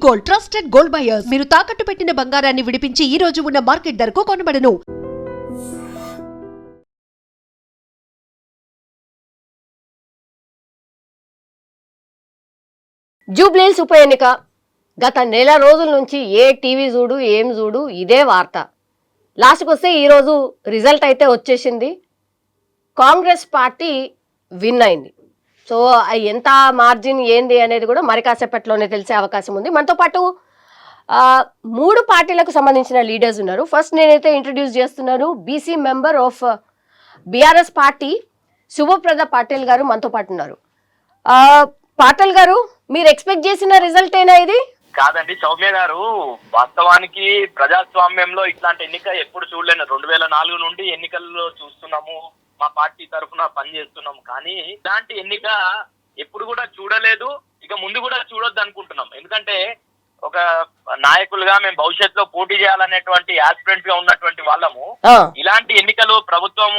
Gold, trusted gold buyers. మీరు తాకట్టు పెట్టిన బంగారాన్ని విడిపించి ఈ రోజు ఉన్న మార్కెట్ ధరకు కొనబడను. జూబ్లీహిల్స్ ఉప ఎన్నిక గత నెల రోజుల నుంచి ఏ టీవీ చూడు ఏం చూడు ఇదే వార్త. లాస్ట్కి వస్తే ఈరోజు రిజల్ట్ అయితే వచ్చేసింది. కాంగ్రెస్ పార్టీ విన్ అయింది. సో ఎంత మార్జిన్ ఏంది అనేది కూడా మరి కాసేపట్లోనే తెలిసే అవకాశం ఉంది. మనతో పాటు 3 పార్టీలకు సంబంధించిన లీడర్స్ ఉన్నారు. ఫస్ట్ నేనైతే ఇంట్రడ్యూస్ చేస్తున్నాను BC member of BRS party Shubhaprada Patil గారు మనతో పాటు ఉన్నారు. పాటిల్ గారు, మీరు ఎక్స్పెక్ట్ చేసిన రిజల్ట్ ఏనా ఇది? కాదండి సౌమ్య గారు, వాస్తవానికి ప్రజాస్వామ్యంలో ఇట్లాంటి ఎన్నిక ఎప్పుడు చూడలేను. 2004 నుండి ఎన్నికల్లో చూస్తున్నాము, మా పార్టీ తరఫున పనిచేస్తున్నాము. కానీ ఇలాంటి ఎన్నిక ఎప్పుడు కూడా చూడలేదు, ఇక ముందు కూడా చూడొద్దు అనుకుంటున్నాం. ఎందుకంటే ఒక నాయకులుగా మేము భవిష్యత్తులో పోటీ చేయాలనేటువంటి ఆస్పిరెంట్స్ గా ఉన్నటువంటి వాళ్ళము. ఇలాంటి ఎన్నికలు ప్రభుత్వం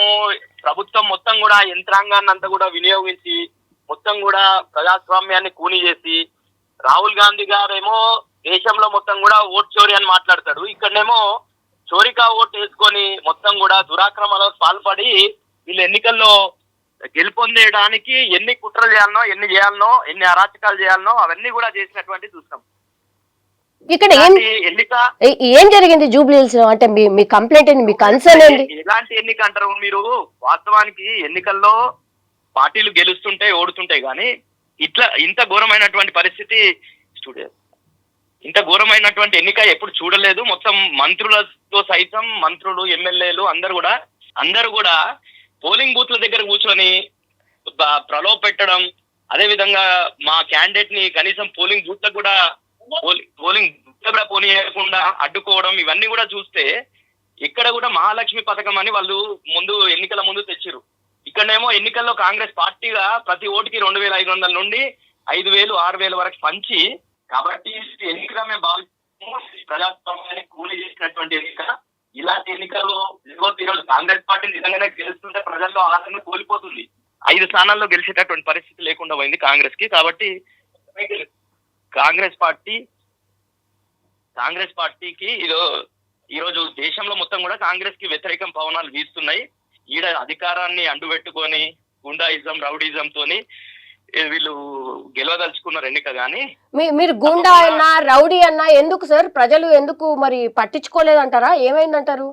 మొత్తం కూడా యంత్రాంగాన్ని అంతా కూడా వినియోగించి మొత్తం కూడా ప్రజాస్వామ్యాన్ని కూని చేసి, రాహుల్ గాంధీ గారేమో దేశంలో మొత్తం కూడా ఓట్ చోరీ అని మాట్లాడతాడు, ఇక్కడనేమో చోరీకా ఓట్ వేసుకొని మొత్తం కూడా దురాక్రమణలో పాల్పడి వీళ్ళు ఎన్నికల్లో గెలుపొందేయడానికి ఎన్ని కుట్రలు చేయాలనో, ఎన్ని అరాచకాలు చేయాలనో అవన్నీ కూడా చేసినటువంటి చూస్తాం. ఇక్కడ ఏం జరిగింది జూబ్లీహిల్స్ లో? అంటే మీ కంప్లైంట్ ఏంటి, మీ కన్సర్న్ ఏంటి? ఎలాంటి ఎన్నిక అంటారు మీరు? వాస్తవానికి ఎన్నికల్లో పార్టీలు గెలుస్తుంటాయి, ఓడుతుంటాయి. కానీ ఇంత ఘోరమైనటువంటి పరిస్థితి ఇంత ఘోరమైనటువంటి ఎన్నిక ఎప్పుడు చూడలేదు. మొత్తం మంత్రులతో సైతం, మంత్రులు, ఎమ్మెల్యేలు అందరూ కూడా పోలింగ్ బూత్ల దగ్గర కూర్చొని ప్రలోభ పెట్టడం, అదే విధంగా మా క్యాండిడేట్ ని కనీసం పోలింగ్ బూత్లకు కూడా పోనీయకుండా అడ్డుకోవడం, ఇవన్నీ కూడా చూస్తే ఇక్కడ కూడా మహాలక్ష్మి పథకం అని వాళ్ళు ఎన్నికల ముందు తెచ్చిరు. ఇక్కడనేమో ఎన్నికల్లో కాంగ్రెస్ పార్టీగా ప్రతి ఓటుకి 2500 నుండి 5000, 6000 వరకు పంచి, కాబట్టి ఎన్నికగా మేము భావిస్తాము ప్రజాస్వామ్యాన్ని కూలి చేసినటువంటి ఎన్నిక. ఇలాంటి ఎన్నికల్లో ఈరోజు కాంగ్రెస్ పార్టీ నిజంగానే గెలుస్తుంటే ప్రజల్లో ఆదరణ కోల్పోతుంది. 5 స్థానాల్లో గెలిచేటటువంటి పరిస్థితి లేకుండా పోయింది కాంగ్రెస్ కి. కాబట్టి కాంగ్రెస్ పార్టీకి ఈరోజు దేశంలో మొత్తం కూడా కాంగ్రెస్ కి వ్యతిరేకం పవనాలు వీస్తున్నాయి. ఈడ అధికారాన్ని అండుపెట్టుకొని గుండాయిజం, రౌడీజం తోని వీళ్ళు గెలవదలుచుకున్నారు ఎన్నిక. కానీ మీరు గుండా అన్నా, రౌడీ అన్నా ఎందుకు సార్? ప్రజలు ఎందుకు మరి పట్టించుకోలేదంటారా? ఏమైందంటారు?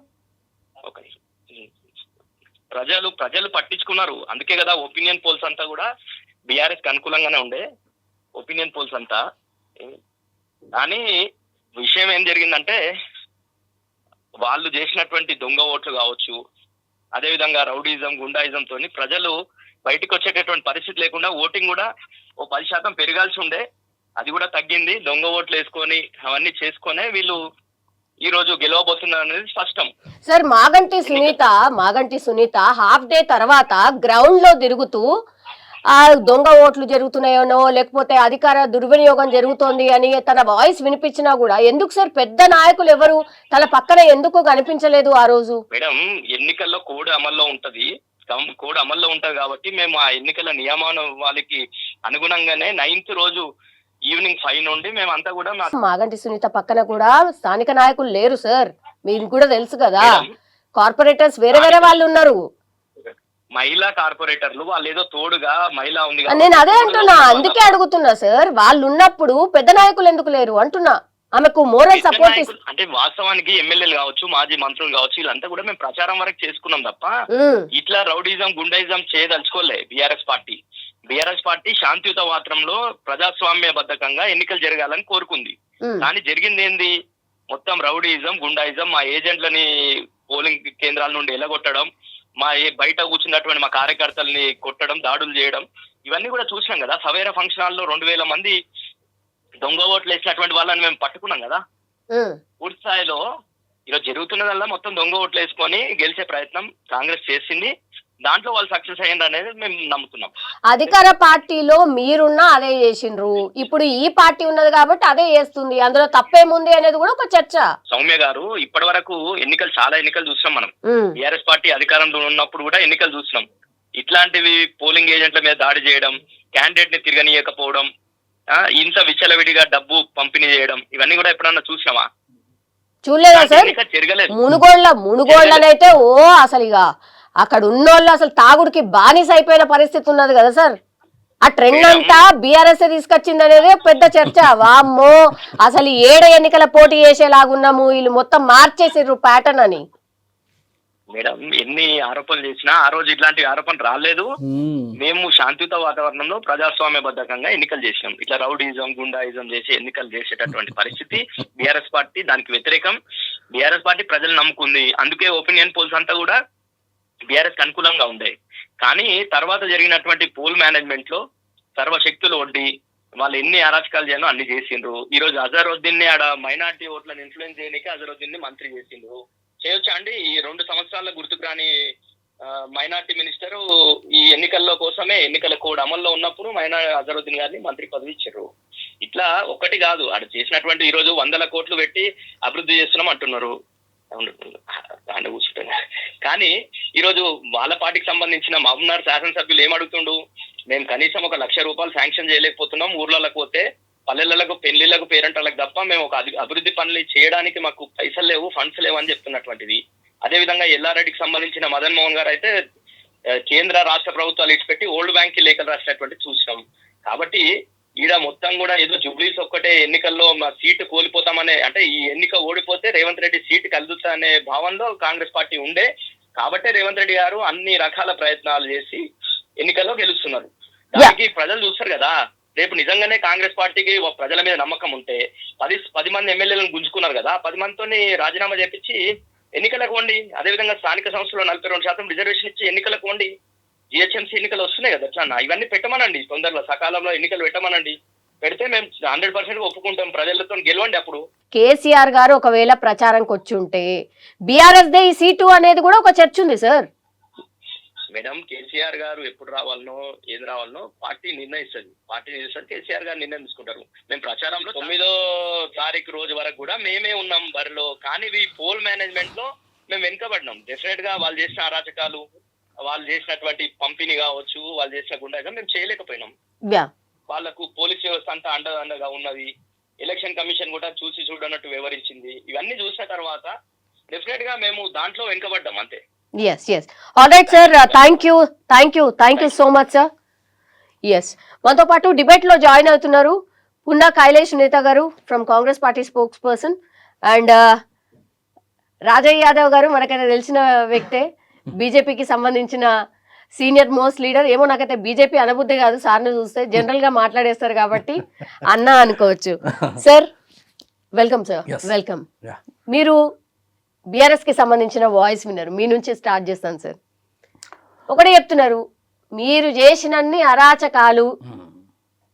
ప్రజలు పట్టించుకున్నారు. అందుకే కదా ఒపీనియన్ పోల్స్ అంతా కూడా బీఆర్ఎస్ కి అనుకూలంగానే ఉండే ఒపీనియన్ పోల్స్ అంతా. కానీ విషయం ఏం జరిగిందంటే, వాళ్ళు చేసినటువంటి దొంగ ఓట్లు కావచ్చు, అదేవిధంగా రౌడీజం, గుండాయిజం తోని ప్రజలు బయటకు వచ్చేటటువంటి పరిస్థితి లేకుండా ఓటింగ్ కూడా 10% పెరగాల్సి ఉండే, అది కూడా తగ్గింది. దొంగ ఓట్లు వేసుకొని అవన్నీ చేసుకునే వీళ్ళు ఈ రోజు గెలవబోతున్నారు అనేది స్పష్టం. Sir, Maganti Sunitha half day తర్వాత గ్రౌండ్ లో తిరుగుతూ దొంగ ఓట్లు జరుగుతున్నాయనో, లేకపోతే అధికార దుర్వినియోగం జరుగుతోంది అని తన వాయిస్ వినిపించినా కూడా ఎందుకు సార్ పెద్ద నాయకులు ఎవరు తన పక్కన ఎందుకు కనిపించలేదు ఆ రోజు? మేడం, ఎన్నికల్లో కోడ్ అమల్లో ఉంటది కాబట్టి మేము ఆ ఎన్నికల నియమావళికి అనుగుణంగానే 9th రోజు ఈవినింగ్ 5 నుండి మేమంతా కూడా మాగంటి సునీత పక్కన కూడా స్థానిక నాయకులు లేరు సార్, మీకు కూడా తెలుసు కదా. కార్పొరేటర్స్ వేరే వాళ్ళు ఉన్నారు, మహిళా కార్పొరేటర్లు. వాళ్ళు ఏదో తోడుగా మహిళ ఉంది. నేను అదే అంటున్నా, అందుకే అడుగుతున్నా సార్. వాళ్ళు ఉన్నప్పుడు పెద్ద నాయకులు ఎందుకు లేరు అంటున్నా. ఆమెకు మోరల్ సపోర్ట్ అంటే వాస్తవానికి ఎమ్మెల్యేలు కావచ్చు, మాజీ మంత్రులు కావచ్చు, వీళ్ళంతా కూడా మేము ప్రచారం వరకు చేసుకున్నాం తప్ప ఇట్లా రౌడీజం, గుండాయిజం చేయదలుచుకోలే. బీఆర్ఎస్ పార్టీ శాంతియుత వాతావరణంలో ప్రజాస్వామ్య బద్ధకంగా ఎన్నికలు జరగాలని కోరుకుంది. కానీ జరిగింది ఏంది? మొత్తం రౌడీజం, గుండాయిజం, మా ఏజెంట్లని పోలింగ్ కేంద్రాల నుండి ఎలగొట్టడం, బయట కూర్చున్నటువంటి మా కార్యకర్తల్ని కొట్టడం, దాడులు చేయడం, ఇవన్నీ కూడా చూసినాం కదా. సవేరా ఫంక్షన్ హాల్లో 2000 మంది దొంగ ఓట్లు వేసినటువంటి వాళ్ళని మేము పట్టుకున్నాం కదా. పూర్తి స్థాయిలో ఈరోజు జరుగుతున్నదల్లా మొత్తం దొంగ ఓట్లు వేసుకొని గెలిచే ప్రయత్నం కాంగ్రెస్ చేసింది. దాంట్లో వాళ్ళు సక్సెస్ అయ్యింది అనేది మేము నమ్ముతున్నాం. అధికార పార్టీలో మీరున్నా అదే చేసిండ్రు, ఇప్పుడు ఈ పార్టీ ఉన్నది కాబట్టి అదే చేస్తుంది, అందులో తప్పేముంది అనేది కూడా ఒక చర్చ. సౌమ్య గారు, ఇప్పటి వరకు చాలా ఎన్నికలు చూసినాం మనం. టీఆర్ఎస్ పార్టీ అధికారంలో ఉన్నప్పుడు కూడా ఎన్నికలు చూసినాం. ఇట్లాంటివి పోలింగ్ ఏజెంట్ల మీద దాడి చేయడం, క్యాండిడేట్ ని తిరగనీయకపోవడం, ఇంత విచ్చలవిడిగా డబ్బు పంపిణీ చేయడం ఇవన్నీ కూడా ఎప్పుడన్నా చూసినామా? చూడలేదా సార్? జరగలేదు. మునుగోళ్ళనైతే అసలు ఇక అక్కడ ఉన్నోళ్ళు అసలు తాగుడికి బానిస అయిపోయిన పరిస్థితి ఉన్నది కదా సార్. ఆ ట్రెండ్ అంతా బీఆర్ఎస్ తీసుకొచ్చింది అనేది పెద్ద చర్చ. వామ్మో అసలు 7 ఎన్నికల పోటీ చేసేలాగున్నాము, వీళ్ళు మొత్తం మార్చేసిర్రు ప్యాటర్న్ అని. మేడం ఎన్ని ఆరోపణలు చేసినా ఆ రోజు ఇట్లాంటి ఆరోపణ రాలేదు. మేము శాంతియుత వాతావరణంలో ప్రజాస్వామ్యబద్ధకంగా ఎన్నికలు చేసినాం. ఇట్లా రౌడీజం గుండాయిజం చేసి ఎన్నికలు చేసేటటువంటి పరిస్థితి బీఆర్ఎస్ పార్టీ దానికి వ్యతిరేకం. బీఆర్ఎస్ పార్టీ ప్రజలు నమ్ముకుంది. అందుకే ఒపీనియన్ పోల్స్ అంతా కూడా బీఆర్ఎస్ అనుకూలంగా ఉండే. కానీ తర్వాత జరిగినటువంటి పోల్ మేనేజ్మెంట్ లో సర్వశక్తులు ఒడ్డి వాళ్ళు ఎన్ని అరాచకాలు చేయాలో అన్ని చేసిండ్రు. ఈ రోజు అజరుద్దీన్ ని ఆడ మైనార్టీ ఓట్లను ఇన్ఫ్లుయెన్స్ చేయడానికి అజరుద్దీన్ ని మంత్రి చేసిండ్రు. చేయొచ్చా అండి? ఈ 2 సంవత్సరాల గుర్తుకు రాని మైనార్టీ మినిస్టర్ ఈ ఎన్నికల్లో కోసమే ఎన్నికల కోడ్ అమల్లో ఉన్నప్పుడు అజరుద్దీన్ గారిని మంత్రి పదవి ఇచ్చారు. ఇట్లా ఒకటి కాదు ఆడు చేసినటువంటి ఈ రోజు 100 కోట్లు పెట్టి అభివృద్ధి చేస్తున్నాం అంటున్నారు. కానీ ఈ రోజు వాళ్ళ పార్టీకి సంబంధించిన మహబూబ్నగర్ శాసనసభ్యులు ఏమడుగుతుండు, మేము కనీసం 1 లక్ష రూపాయలు శాంక్షన్ చేయలేకపోతున్నాం, ఊర్లలోకి పోతే పల్లెలకు పెళ్లిళ్లకు పేరెంట్లకు తప్ప మేము ఒక అభివృద్ధి పనులు చేయడానికి మాకు పైసలు లేవు, ఫండ్స్ లేవు అని చెప్తున్నటువంటిది. అదేవిధంగా ఎల్లారెడ్డికి సంబంధించిన మదన్ మోహన్ గారు అయితే కేంద్ర రాష్ట్ర ప్రభుత్వాలు ఇచ్చిపెట్టి ఓల్డ్ బ్యాంక్ కి లేఖలు రాసినటువంటి చూసినాం. కాబట్టి ఈడ మొత్తం కూడా ఏదో జూబ్లీస్ ఒక్కటే ఎన్నికల్లో మా సీటు కోల్పోతామనే, అంటే ఈ ఎన్నిక ఓడిపోతే రేవంత్ రెడ్డి సీటు కలుగుతా అనే భావనలో కాంగ్రెస్ పార్టీ ఉండే. కాబట్టే రేవంత్ రెడ్డి గారు అన్ని రకాల ప్రయత్నాలు చేసి ఎన్నికల్లో గెలుస్తున్నారు. దానికి ప్రజలు చూస్తారు కదా. రేపు నిజంగానే కాంగ్రెస్ పార్టీకి ప్రజల మీద నమ్మకం ఉంటే 10 మంది ఎమ్మెల్యేలను గుంజుకున్నారు కదా, 10 మందితో రాజీనామా చేపించి ఎన్నికలకు వండి. అదేవిధంగా స్థానిక సంస్థలో 42% రిజర్వేషన్ ఇచ్చి ఎన్నికలకు వండి. జిహెచ్ఎంసీ ఎన్నికలు వస్తున్నాయి కదా, ఎట్లా ఇవన్నీ పెట్టమనండి, తొందరలో సకాలంలో ఎన్నికలు పెట్టమనండి. పెడితే మేము 100% ఒప్పుకుంటాం, ప్రజలతో గెలవండి. అప్పుడు కేసీఆర్ గారు ఒకవేళ ప్రచారానికి వచ్చి ఉంటే బీఆర్ఎస్ దే ఈ సీటు అనేది కూడా ఒక చర్చ ఉంది సార్. మేడం కేసీఆర్ గారు ఎప్పుడు రావాలనో ఏది రావాలనో పార్టీ నిర్ణయిస్తుంది. కేసీఆర్ గారు నిర్ణయం తీసుకుంటారు. మేము ప్రచారంలో 9వ తారీఖు రోజు వరకు కూడా మేమే ఉన్నాం బరిలో. కానీ ఈ పోల్ మేనేజ్మెంట్ లో మేము వెనుకబడినాం. డెఫినెట్ గా వాళ్ళు చేసిన అరాచకాలు, వాళ్ళు చేసినటువంటి పంపిణీ కావచ్చు, వాళ్ళు చేసిన గుండాగా మేము చేయలేకపోయినాం. వాళ్ళకు పోలీస్ వ్యవస్థ అంతా అండగా ఉన్నది. ఎలక్షన్ కమిషన్ కూడా చూసి చూడనట్టు వివరించింది. ఇవన్నీ చూసిన తర్వాత డెఫినెట్ గా మేము దాంట్లో వెనుకబడ్డాం అంతే. yes all right sir, thank you so much sir. yes మనతో పాటు డిబేట్ లో జాయిన్ అవుతున్నారు Punna Kailash Netha garu from Congress party spokesperson and Rajaiah Yadav garu మనకైతే తెలిసిన వ్యక్తే, బీజేపీకి సంబంధించిన సీనియర్ మోస్ట్ లీడర్. ఏమో నాకైతే బీజేపీ అనబుద్ధి కాదు, సార్ని చూస్తే జనరల్ గా మాట్లాడేస్తారు కాబట్టి అన్న అనుకోవచ్చు. Sir welcome sir, welcome. మీరు బీఆర్ఎస్ కి సంబంధించిన వాయిస్ విన్నారు, మీ నుంచి స్టార్ట్ చేస్తాను సార్. ఒకటే చెప్తున్నారు, మీరు చేసినన్ని అరాచకాలు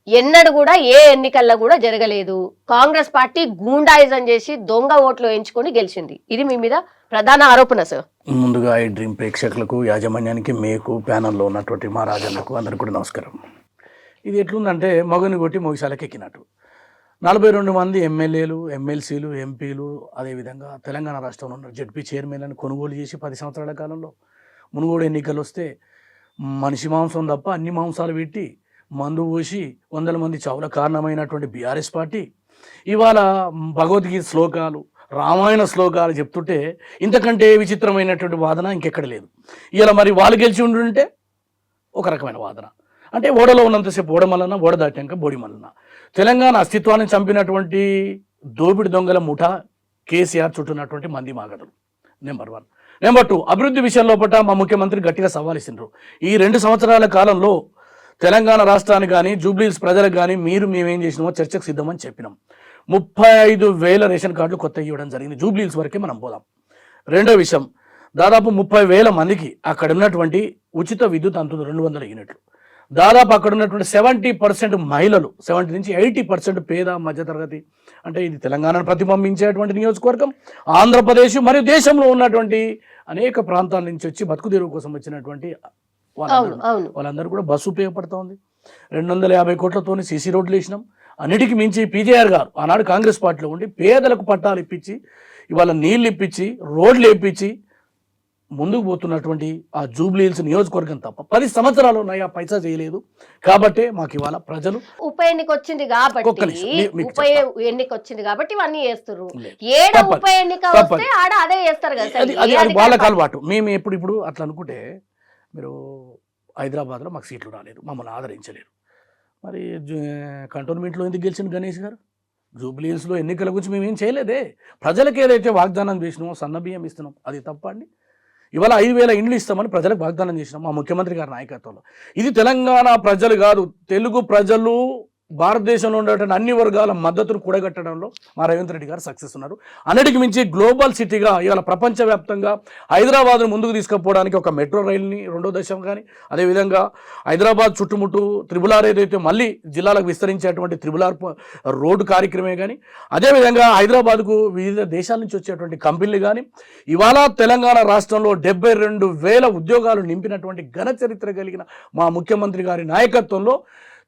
ఎన్నడూ కూడా ఏ ఎన్నికల్లో కూడా జరగలేదు. కాంగ్రెస్ పార్టీ గూండాయిజం చేసి దొంగ ఓట్లు ఎంచుకొని గెలిచింది. ఇది మీ మీద ప్రధాన ఆరోపణ సార్. ముందుగా ఈ డ్రీమ్ ప్రేక్షకులకు, యాజమాన్యానికి, మీకు ప్యానల్లో ఉన్నటువంటి మా రాజన్నకు అందరికి కూడా నమస్కారం. ఇది ఎట్లుందంటే మగని కొట్టి మొగిసాలకు ఎక్కినట్టు 42 మంది ఎమ్మెల్యేలు, ఎమ్మెల్సీలు, ఎంపీలు, అదేవిధంగా తెలంగాణ రాష్ట్రంలో ఉన్న జడ్పీ చైర్మన్లను కొనుగోలు చేసి 10 సంవత్సరాల కాలంలో మునుగోడు ఎన్నికలు వస్తే మనిషి మాంసం తప్ప అన్ని మాంసాలు పెట్టి మందు పోసి 100 మంది చావుల కారణమైనటువంటి బీఆర్ఎస్ పార్టీ ఇవాళ భగవద్గీత శ్లోకాలు, రామాయణ శ్లోకాలు చెప్తుంటే ఇంతకంటే విచిత్రమైనటువంటి వాదన ఇంకెక్కడ లేదు. ఇలా మరి వాళ్ళు గెలిచి ఉండుంటే ఒక రకమైన వాదన, అంటే ఓడలో ఉన్నంతసేపు ఓడమల్లన, ఓడ దాటాక బోడిమల్లన. తెలంగాణ అస్తిత్వాన్ని చంపినటువంటి దోపిడి దొంగల ముఠా కేసీఆర్ చుట్టూన్నటువంటి మంది మాగడలు. నెంబర్ 1. నెంబర్ 2, అభివృద్ధి విషయంలో మా ముఖ్యమంత్రి గట్టిగా సవాలిస్తున్నారు. ఈ 2 సంవత్సరాల కాలంలో తెలంగాణ రాష్ట్రానికి కానీ జూబ్లీస్ ప్రజలకు కానీ మేమేం చేసినామో చర్చకు సిద్ధమని చెప్పినాం. 35,000 రేషన్ కార్డులు కొత్త ఇవ్వడం జరిగింది. జూబ్లీస్ వరకే మనం పోదాం. రెండో విషయం, దాదాపు 30,000 మందికి అక్కడ ఉన్నటువంటి ఉచిత విద్యుత్ అందుతుంది, 200 యూనిట్లు. దాదాపు అక్కడ ఉన్నటువంటి 70% మహిళలు, 70 నుంచి 80% పేద మధ్యతరగతి, అంటే ఇది తెలంగాణను ప్రతిబింబించేటువంటి నియోజకవర్గం. ఆంధ్రప్రదేశ్ మరియు దేశంలో ఉన్నటువంటి అనేక ప్రాంతాల నుంచి వచ్చి బతుకుదెరువు కోసం వచ్చినటువంటి వాళ్ళందరూ కూడా బస్సు ఉపయోగపడుతోంది. 250 కోట్లతోని సీసీ రోడ్లు వేసినాం. అన్నిటికీ మించి పీజేఆర్ గారు ఆనాడు కాంగ్రెస్ పార్టీలో ఉండి పేదలకు పట్టాలు ఇప్పించి, ఇవాళ నీళ్ళు ఇప్పించి, రోడ్లు ఇప్పించి ముందుకు పోతున్నటువంటి ఆ జూబ్లీ హిల్స్ నియోజకవర్గం తప్ప 10 సంవత్సరాలు ఉన్నాయి ఆ పైసా చేయలేదు. కాబట్టి మాకు ఇవాళ ప్రజలు ఉప ఎన్నిక వచ్చింది కాబట్టి ఒక్క నిమిషం, మీకు ఉప ఎన్నిక వచ్చింది కాబట్టి ఇవన్నీ చేస్తారు. లేదు. ఏడ తప్పదు. ఉప ఎన్నిక తప్పదు. వస్తే ఆడ అదే చేస్తారు కదా సార్. అది ఏ అది అధికార వాళ్ళకి పార్టీ? అలవాటు. మేము ఇప్పుడు అట్లా అనుకుంటే మీరు హైదరాబాద్లో మాకు సీట్లు రాలేదు, మమ్మల్ని ఆదరించలేరు. మరి కంటోన్మెంట్లో ఎందుకు గెలిచింది గణేష్ గారు? జూబ్లీ హిల్స్లో ఎన్నికల గురించి మేము ఏం చేయలేదే. ప్రజలకు ఏదైతే వాగ్దానం చేసినామో సన్న బియ్యం ఇస్తున్నాం, అది తప్ప అండి? ఇవాళ 5,000 ఇండ్లు ఇస్తామని ప్రజలకు వాగ్దానం చేసినాం మా ముఖ్యమంత్రి గారి నాయకత్వంలో. ఇది తెలంగాణ ప్రజలు కాదు, తెలుగు ప్రజలు భారతదేశంలో ఉండేటువంటి అన్ని వర్గాల మద్దతును కూడగట్టడంలో మా రేవంత్ రెడ్డి గారు సక్సెస్ ఉన్నారు. అన్నిటికి మించి గ్లోబల్ సిటీగా ఇవాళ ప్రపంచవ్యాప్తంగా హైదరాబాద్ను ముందుకు తీసుకుపోవడానికి ఒక మెట్రో రైల్ని 2వ దశ కానీ, అదేవిధంగా హైదరాబాద్ చుట్టుముట్టు త్రిబుల్ ఆర్ ఏదైతే మళ్ళీ జిల్లాలకు విస్తరించేటువంటి త్రిబుల్ ఆర్ రోడ్డు కార్యక్రమే కానీ, అదేవిధంగా హైదరాబాద్కు వివిధ దేశాల నుంచి వచ్చేటువంటి కంపెనీలు కానీ, ఇవాళ తెలంగాణ రాష్ట్రంలో 72,000 ఉద్యోగాలు నింపినటువంటి ఘన చరిత్ర కలిగిన మా ముఖ్యమంత్రి గారి నాయకత్వంలో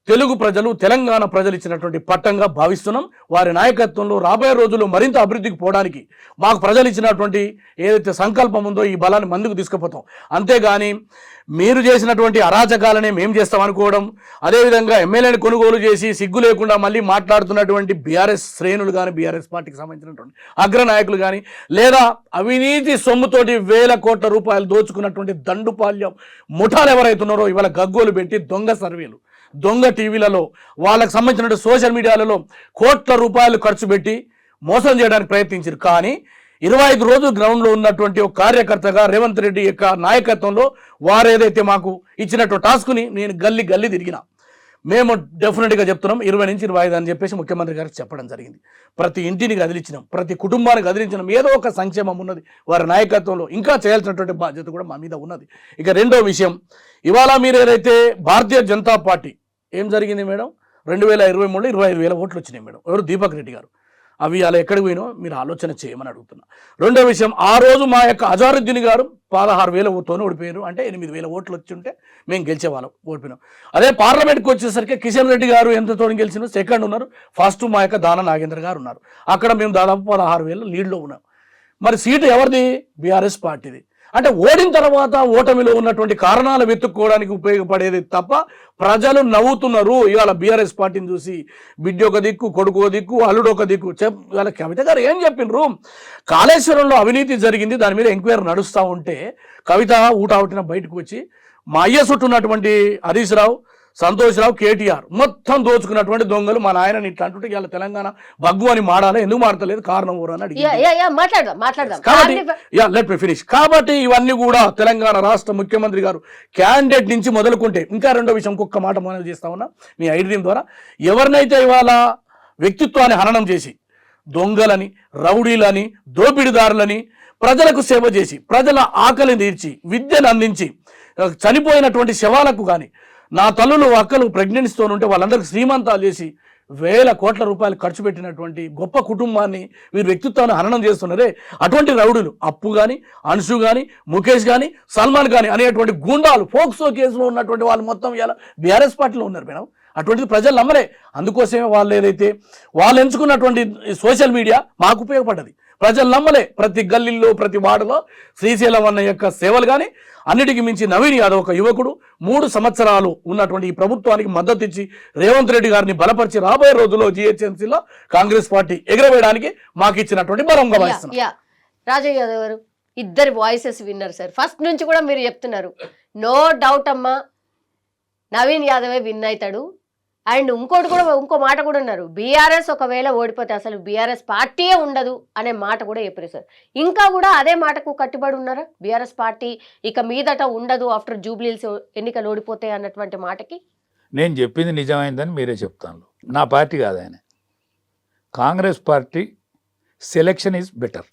తెలుగు ప్రజలు, తెలంగాణ ప్రజలు ఇచ్చినటువంటి పట్టంగా భావిస్తున్నాం. వారి నాయకత్వంలో రాబోయే రోజుల్లో మరింత అభివృద్ధికి పోవడానికి మాకు ప్రజలు ఇచ్చినటువంటి ఏదైతే సంకల్పం ఉందో ఈ బలాన్ని ముందుకు తీసుకుపోతాం. అంతేగాని మీరు చేసినటువంటి అరాచకాలనే మేము చేస్తాం అనుకోవడం, అదేవిధంగా ఎమ్మెల్యేని కొనుగోలు చేసి సిగ్గు లేకుండా మళ్ళీ మాట్లాడుతున్నటువంటి బీఆర్ఎస్ శ్రేణులు కానీ, బీఆర్ఎస్ పార్టీకి సంబంధించినటువంటి అగ్రనాయకులు కానీ, లేదా అవినీతి సొమ్ముతోటి 1,000 కోట్ల రూపాయలు దోచుకున్నటువంటి దండుపాల్యం ముఠాలు ఎవరైతున్నారో ఇవాళ గగ్గోలు పెట్టి దొంగ సర్వేలు, దొంగ టీవీలలో, వాళ్ళకు సంబంధించిన సోషల్ మీడియాలలో కోట్ల రూపాయలు ఖర్చు పెట్టి మోసం చేయడానికి ప్రయత్నించారు. కానీ 25 రోజులు గ్రౌండ్లో ఉన్నటువంటి ఒక కార్యకర్తగా రేవంత్ రెడ్డి యొక్క నాయకత్వంలో వారు ఏదైతే మాకు ఇచ్చినటువంటి టాస్క్ని నేను గల్లీ తిరిగిన. మేము డెఫినెట్గా చెప్తున్నాం 20 నుంచి 25 అని చెప్పేసి ముఖ్యమంత్రి గారికి చెప్పడం జరిగింది. ప్రతి ఇంటిని కదిలించినాం, ప్రతి కుటుంబాన్ని కదిలించినాం. ఏదో ఒక సంక్షేమం ఉన్నది వారి నాయకత్వంలో, ఇంకా చేయాల్సినటువంటి బాధ్యత కూడా మా మీద ఉన్నది. ఇక రెండో విషయం, ఇవాళ మీరు ఏదైతే భారతీయ జనతా పార్టీ ఏం జరిగింది మేడం, 2023లో 25,000 ఓట్లు వచ్చినాయి మేడం. ఎవరు? దీపక్ రెడ్డి గారు. అవి అలా ఎక్కడికి పోయినో మీరు ఆలోచన చేయమని అడుగుతున్నా. రెండో విషయం, ఆ రోజు మా యొక్క అజారుద్దీన్ గారు 16,000 ఓటుతో ఓడిపోయారు. అంటే 8,000 ఓట్లు వచ్చి ఉంటే మేము గెలిచేవాళ్ళం, ఓడిపోయినాం. అదే పార్లమెంట్కి వచ్చేసరికి కిషన్ రెడ్డి గారు ఎంతతో గెలిచినా సెకండ్ ఉన్నారు, ఫస్ట్ మా యొక్క దాన నాగేంద్ర గారు ఉన్నారు. అక్కడ మేము దాదాపు 16,000 లీడ్లో ఉన్నాం. మరి సీటు ఎవరిది? బీఆర్ఎస్ పార్టీది. అంటే ఓడిన తర్వాత ఓటమిలో ఉన్నటువంటి కారణాలు వెతుక్కోవడానికి ఉపయోగపడేది తప్ప ప్రజలు నవ్వుతున్నారు ఇవాళ బీఆర్ఎస్ పార్టీని చూసి. బిడ్డ ఒక దిక్కు, కొడుకు ఒక దిక్కు, అల్లుడు ఒక దిక్కు. ఇవాళ కవిత గారు ఏం చెప్పినారు? కాళేశ్వరంలో అవినీతి జరిగింది, దాని మీద ఎంక్వైరీ నడుస్తూ ఉంటే కవిత ఊటావుటిన బయటకు వచ్చి మా అయ్య చుట్టూ ఉన్నటువంటి హరీష్ రావు, సంతోష్ రావు, కేటీఆర్ మొత్తం దోచుకున్నటువంటి దొంగలు మా నాయనని ఇట్లా అంటుంటే ఇవాళ తెలంగాణ బగ్గు అని మాడాలి, ఎందుకు మాడతలేదు, కారణం ఊరు అని అడిగి. కాబట్టి ఇవన్నీ కూడా తెలంగాణ రాష్ట్ర ముఖ్యమంత్రి గారు క్యాండిడేట్ నుంచి మొదలుకుంటే, ఇంకా రెండో విషయం ఇంకొక మాట మనవి చేస్తా ఉన్నా మీ ఐడ్రీమ్ ద్వారా, ఎవరినైతే ఇవాళ వ్యక్తిత్వాన్ని హననం చేసి దొంగలని, రౌడీలని, దోపిడీదారులని, ప్రజలకు సేవ చేసి ప్రజల ఆకలిని తీర్చి విద్యను అందించి చనిపోయినటువంటి శవాలకు కానీ, నా తల్లులు అక్కలు ప్రెగ్నెన్సీతో ఉంటే వాళ్ళందరికీ శ్రీమంతాలు చేసి 1,000 కోట్ల రూపాయలు ఖర్చు పెట్టినటువంటి గొప్ప కుటుంబాన్ని వీరు వ్యక్తిత్వాన్ని హననం చేస్తున్నారే, అటువంటి రౌడులు అప్పు కానీ, అంశు కానీ, ముఖేష్ కానీ, సల్మాన్ కానీ అనేటువంటి గూండాలు పోక్సో కేసులో ఉన్నటువంటి వాళ్ళు మొత్తం ఇలా బీఆర్ఎస్ పార్టీలో ఉన్నారు మేడం. అటువంటిది ప్రజలు నమ్మలే. అందుకోసమే వాళ్ళు ఏదైతే వాళ్ళు ఎంచుకున్నటువంటి సోషల్ మీడియా మాకు ఉపయోగపడ్డది. ప్రజలు నమ్మలే. ప్రతి గల్లీల్లో, ప్రతి వార్డులో శ్రీశైలం అన్న యొక్క సేవలు కానీ, అన్నిటికీ మించి నవీన్ యాదవ్ ఒక యువకుడు 3 సంవత్సరాలు ఉన్నటువంటి ఈ ప్రభుత్వానికి మద్దతు ఇచ్చి రేవంత్ రెడ్డి గారిని బలపరిచి రాబోయే రోజుల్లో జిహెచ్ఎంసీలో కాంగ్రెస్ పార్టీ ఎగరవేయడానికి మాకు ఇచ్చినటువంటి బలంగా భావిస్తున్నాం. రాజయ్య యాదవ్ గారు, ఇద్దరు వాయిసెస్ విన్నారు సార్. ఫస్ట్ నుంచి కూడా మీరు చెప్తున్నారు నో డౌట్ అమ్మా నవీన్ యాదవే విన్ అవుతాడు. అండ్ ఇంకో మాట కూడా ఉన్నారు, బీఆర్ఎస్ ఒకవేళ ఓడిపోతే అసలు బీఆర్ఎస్ పార్టీయే ఉండదు అనే మాట కూడా చెప్పారు సార్. ఇంకా కూడా అదే మాటకు కట్టుబడి ఉన్నారా? బీఆర్ఎస్ పార్టీ ఇక మీదట ఉండదు ఆఫ్టర్ జూబ్లీహిల్స్ ఎన్నికలు ఓడిపోతే అన్నటువంటి మాటకి. నేను చెప్పింది నిజమైందని మీరే చెప్తాను. నా పార్టీ కాదు ఆయన. Congress party selection is better.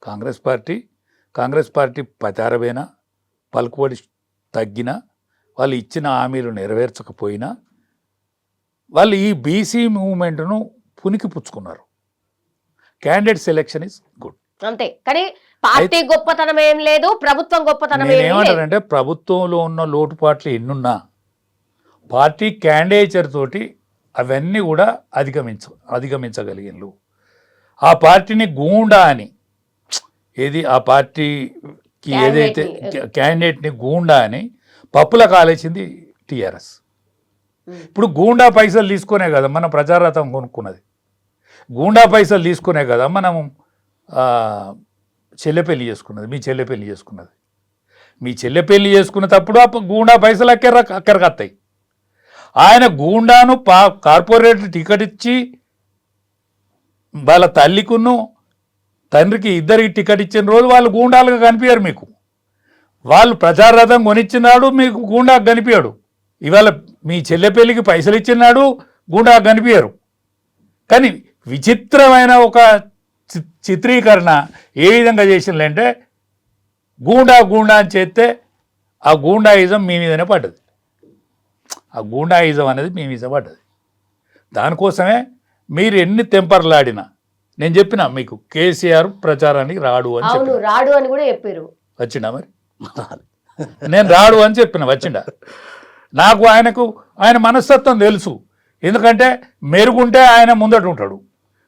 Congress party పతారబైనా, పలుకుబడి తగ్గినా, వాళ్ళు ఇచ్చిన హామీలు నెరవేర్చకపోయినా వాళ్ళు ఈ బీసీ మూవ్మెంట్ను పునికి పుచ్చుకున్నారు. క్యాండిడేట్ సెలెక్షన్ ఇస్ గుడ్ అంతే. కానీ పార్టీ గొప్పతనం ఏం లేదు, ప్రభుత్వం గొప్పతనం ఏమంటారంటే ప్రభుత్వంలో ఉన్న లోటుపాట్లు ఎన్నున్నా పార్టీ క్యాండిడేచర్ తోటి అవన్నీ కూడా అధిగమించగలిగినలు. ఆ పార్టీని గూండా అని ఏది ఆ పార్టీకి ఏదైతే క్యాండిడేట్ని గూండా అని పప్పుల కాలేసింది టీఆర్ఎస్. ఇప్పుడు గూండా పైసలు తీసుకునే కదా మనం ప్రచారథం కొనుక్కున్నది, గూండా పైసలు తీసుకునే కదా మనం చెల్లె పెళ్లి చేసుకున్నది, మీ చెల్లె పెళ్లి చేసుకున్నది. మీ చెల్లె పెళ్లి చేసుకునేటప్పుడు ఆ గూండా పైసలు అక్కడికత్తాయి. ఆయన గూండాను కార్పొరేట్ టికెట్ ఇచ్చి వాళ్ళ తల్లికును తండ్రికి ఇద్దరికి టికెట్ ఇచ్చిన రోజు వాళ్ళు గూండాలుగా కనిపించారు మీకు. వాళ్ళు ప్రచారథం కొనిచ్చినాడు, మీకు గూండా కనిపించాడు. ఇవాళ మీ చెల్లె పెళ్లికి పైసలు ఇచ్చినాడు, గూండా కనిపించారు. కానీ విచిత్రమైన ఒక చిత్రీకరణ ఏ విధంగా చేసిందంటే గూండా అని చేస్తే ఆ గూండాయిజం మీ మీదనే పడ్డది. ఆ గూండాయిజం అనేది మీ మీద పడ్డది. దానికోసమే మీరు ఎన్ని తెంపర్లాడినా నేను చెప్పిన మీకు కేసీఆర్ ప్రచారానికి రాడు అని చెప్పిన. రాడు అని కూడా చెప్పారు. వచ్చిండా మరి? నేను రాడు అని చెప్పిన. వచ్చిండా? నాకు ఆయన మనస్తత్వం తెలుసు. ఎందుకంటే మెరుగుంటే ఆయన ముందట ఉంటాడు,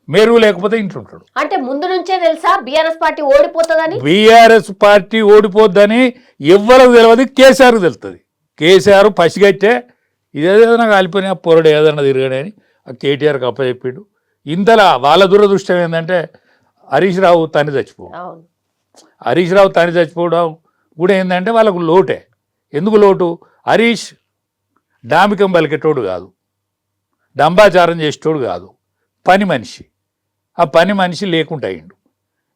మెరుగు లేకపోతే ఇంట్లో ఉంటాడు. అంటే ముందు నుంచే తెలుసా బీఆర్ఎస్ పార్టీ ఓడిపోతుందని? బీఆర్ఎస్ పార్టీ ఓడిపోద్దని ఎవ్వరికి తెలియదు, కేసీఆర్కి తెలుస్తుంది. కేసీఆర్ పసిగట్టే ఇదేదైనా కాలిపోయినా పొరడు ఏదైనా తిరగడే అని ఆ కేటీఆర్కి అప్పచెప్పాడు. ఇంతలా వాళ్ళ దురదృష్టం ఏంటంటే హరీష్ రావు తని చచ్చిపోవడం. హరీష్ రావు తని చచ్చిపోవడం కూడా ఏంటంటే వాళ్ళకు లోటే. ఎందుకు లోటు? హరీష్ డాంబికం పలికేటోడు కాదు, డంబాచారం చేసేటోడు కాదు, పని మనిషి. ఆ పని మనిషి లేకుండా అయిండు.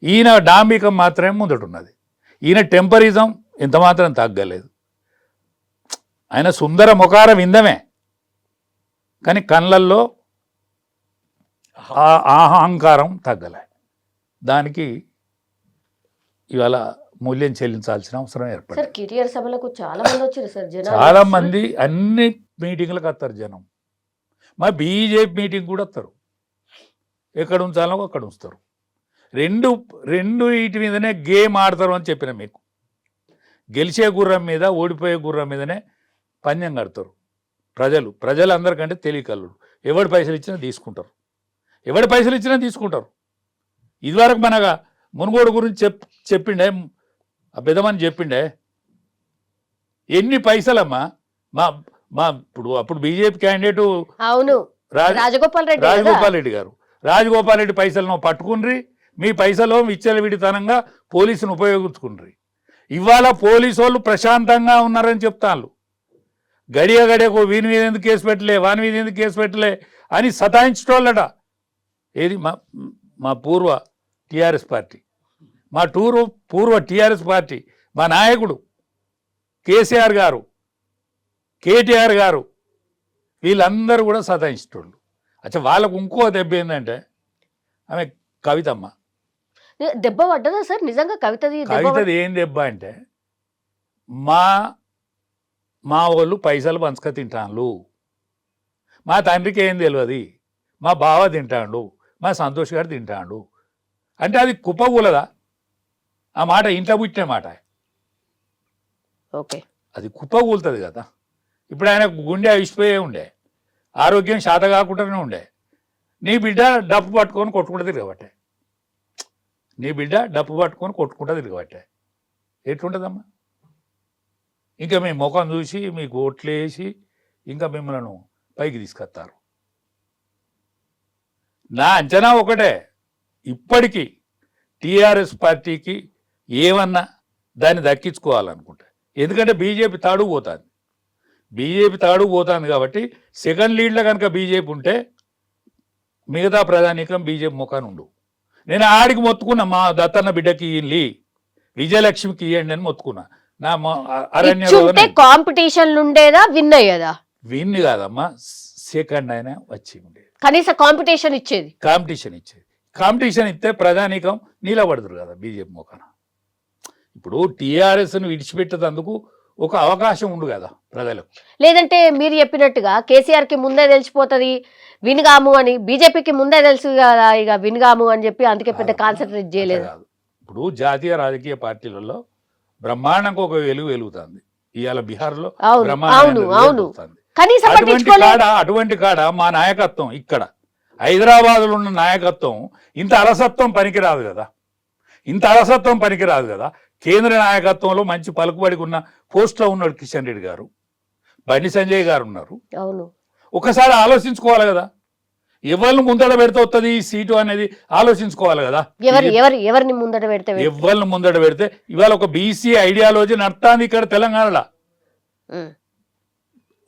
ఈయన డాంబికం మాత్రమే ముందటున్నది. ఈయన టెంపరిజం ఎంత మాత్రం తగ్గలేదు. ఆయన సుందర ముఖార విందమే, కానీ కళ్ళల్లో అహంకారం తగ్గలే. దానికి ఇవాళ మూల్యం చెల్లించాల్సిన అవసరం ఏర్పడింది. కిటిఆర్ సభలకు చాలా మంది వచ్చారు సార్. చాలా మంది అన్ని మీటింగ్లకు వస్తారు జనం. మా బీజేపీ మీటింగ్ కూడా వస్తారు. ఎక్కడ ఉంచాలో అక్కడ ఉంచుతారు. రెండు వీటి మీదనే గేమ్ ఆడతారు అని చెప్పిన మీకు. గెలిచే గుర్రం మీద ఓడిపోయే గుర్రం మీదనే పందెం కడతారు ప్రజలు అందరికంటే తెలియకల్లుడు. ఎవడి పైసలు ఇచ్చినా తీసుకుంటారు, ఎవడి పైసలు ఇచ్చినా తీసుకుంటారు. ఇదివరకు మనగా మునుగోడు గురించి చెప్పిండే ఆ పెద్దమని చెప్పిండే. ఎన్ని పైసలమ్మా ఇప్పుడు అప్పుడు బీజేపీ క్యాండిడేట్ అవును రాజగోపాల్ రెడ్డి గారు. రాజగోపాల్ రెడ్డి పైసలను పట్టుకుని మీ పైసలు విచ్చలవిడితనంగా పోలీసును ఉపయోగించుకుని ఇవాళ పోలీసు వాళ్ళు ప్రశాంతంగా ఉన్నారని చెప్తాను. గడియకు వీని మీద ఎందుకు కేసు పెట్టలే, వాని మీద ఎందుకు కేసు పెట్టలే అని సతాయించటోళ్ళట. ఏది మా పూర్వ టీఆర్ఎస్ పార్టీ, మా పూర్వ టీఆర్ఎస్ పార్టీ, మా నాయకుడు కేసీఆర్ గారు, కేటీఆర్ గారు, వీళ్ళందరూ కూడా సతాయించేటోళ్ళు. అచ్చా వాళ్ళకు ఇంకో దెబ్బ ఏంటంటే ఆమె కవితమ్మ. దెబ్బ పడ్డదా సార్ నిజంగా? కవితది ఏం దెబ్బ అంటే మా వాళ్ళు పైసలు పంచుక తింటాను, మా తండ్రికి ఏం తెలియదు, మా బావ తింటాడు, మా సంతోష్ గారు తింటాడు అంటే అది కుప్పకూలదా? ఆ మాట ఇంట్లో పుట్టిన మాట. ఓకే, అది కుప్పకూలుతుంది కదా. ఇప్పుడు ఆయన గుండె అయిపోయే ఉండే, ఆరోగ్యం శాత కాకుండానే ఉండే. నీ బిడ్డ డప్పు పట్టుకొని కొట్టుకుంటూ తిరగబట్టే, నీ బిడ్డ డప్పు పట్టుకొని కొట్టుకుంటూ తిరగబట్టే. ఎట్లుంటుందమ్మా? ఇంకా మీ ముఖం చూసి మీకు ఓట్లు వేసి ఇంకా మిమ్మల్ని పైకి తీసుకొస్తారు. నా అంచనా ఒకటే, ఇప్పటికీ టీఆర్ఎస్ పార్టీకి ఏమన్నా దాన్ని దక్కించుకోవాలనుకుంటా. ఎందుకంటే బీజేపీ తాడుకు పోతుంది కాబట్టి సెకండ్ లీడ్లో కనుక బీజేపీ ఉంటే మిగతా ప్రధానికం బీజేపీ ముఖాన్ని ఉండు. నేను ఆడికి మొత్తుకున్నా, మా దత్తన్న బిడ్డకి ఇయ్యండి, విజయలక్ష్మికి ఇవ్వండి అని మొత్తుకున్నా. నా అరణ్య కాంపిటీషన్ ఉండేదా, విన్ అయ్యేదా? విన్ కాదమ్మా, సెకండ్ అయినా వచ్చి ఉండేది. కనీసం కాంపిటీషన్ ఇచ్చేది. కాంపిటీషన్ ఇస్తే ప్రధానికం నిలబడదురు కదా బీజేపీ ముఖాన. ఇప్పుడు టీఆర్ఎస్ను విడిచిపెట్టేందుకు ఒక అవకాశం ఉండు కదా ప్రజలకు. లేదంటే మీరు చెప్పినట్టుగా కేసీఆర్కి ముందే తెలిసిపోతుంది విన్గాము అని, బీజేపీకి ముందే తెలుసు కదా ఇక విన్గాము అని చెప్పి అందుకే పెద్ద కాన్సన్ట్రేట్ చేయలేదు. ఇప్పుడు జాతీయ రాజకీయ పార్టీలలో బ్రహ్మాండంగా ఒక వెలుగుతుంది. ఇవాళ బీహార్లో అటువంటి కాడ మా నాయకత్వం, ఇక్కడ హైదరాబాద్లో ఉన్న నాయకత్వం ఇంత అలసత్వం పనికిరాదు కదా. ఇంత అలసత్వం పనికిరాదు కదా. కేంద్ర నాయకత్వంలో మంచి పలుకుబడికి ఉన్న పోస్ట్లో ఉన్నాడు కిషన్ రెడ్డి గారు, బండి సంజయ్ గారు ఉన్నారు. అవును, ఒకసారి ఆలోచించుకోవాలి కదా, ఎవరిని ముందట పెడితే వస్తుంది ఈ సీటు అనేది ఆలోచించుకోవాలి కదా. ఎవరిని ముందట పెడితే ఎవరిని ముందట పెడితే ఇవాళ ఒక బీసీ ఐడియాలజీ నడుస్తుంది ఇక్కడ తెలంగాణలో.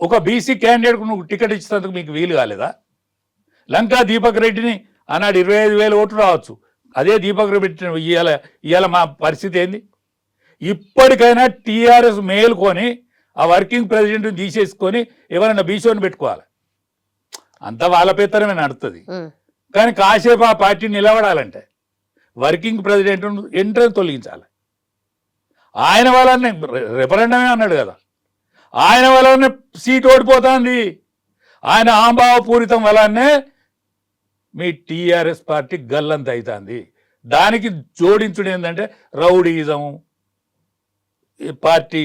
ఒక బీసీ క్యాండిడేట్కు నువ్వు టికెట్ ఇచ్చినందుకు మీకు వీలు కాలేదా? లంకా దీపక్ రెడ్డిని ఆనాడు 25,000 ఓట్లు రావచ్చు, అదే దీపక్ రెడ్డి ఇవాళ మా పరిస్థితి ఏంది? ఇప్పటికైనా టీఆర్ఎస్ మేలుకొని ఆ వర్కింగ్ ప్రెసిడెంట్ని తీసేసుకొని ఎవరైనా బీసీని పెట్టుకోవాలి. అంతా వాళ్ళ పేతరమే నడుతుంది. కానీ కాసేపు ఆ పార్టీ నిలబడాలంటే వర్కింగ్ ప్రెసిడెంట్ ఎంట్రన్స్ తొలగించాలి. ఆయన వల్లనే రెఫరెండమే అన్నాడు కదా, ఆయన వల్లనే సీట్ ఓడిపోతుంది. ఆయన ఆంభావపూరితం వల్లనే మీ టీఆర్ఎస్ పార్టీ గల్లంత అవుతుంది. దానికి జోడించుడు ఏంటంటే రౌడీయిజం. పార్టీ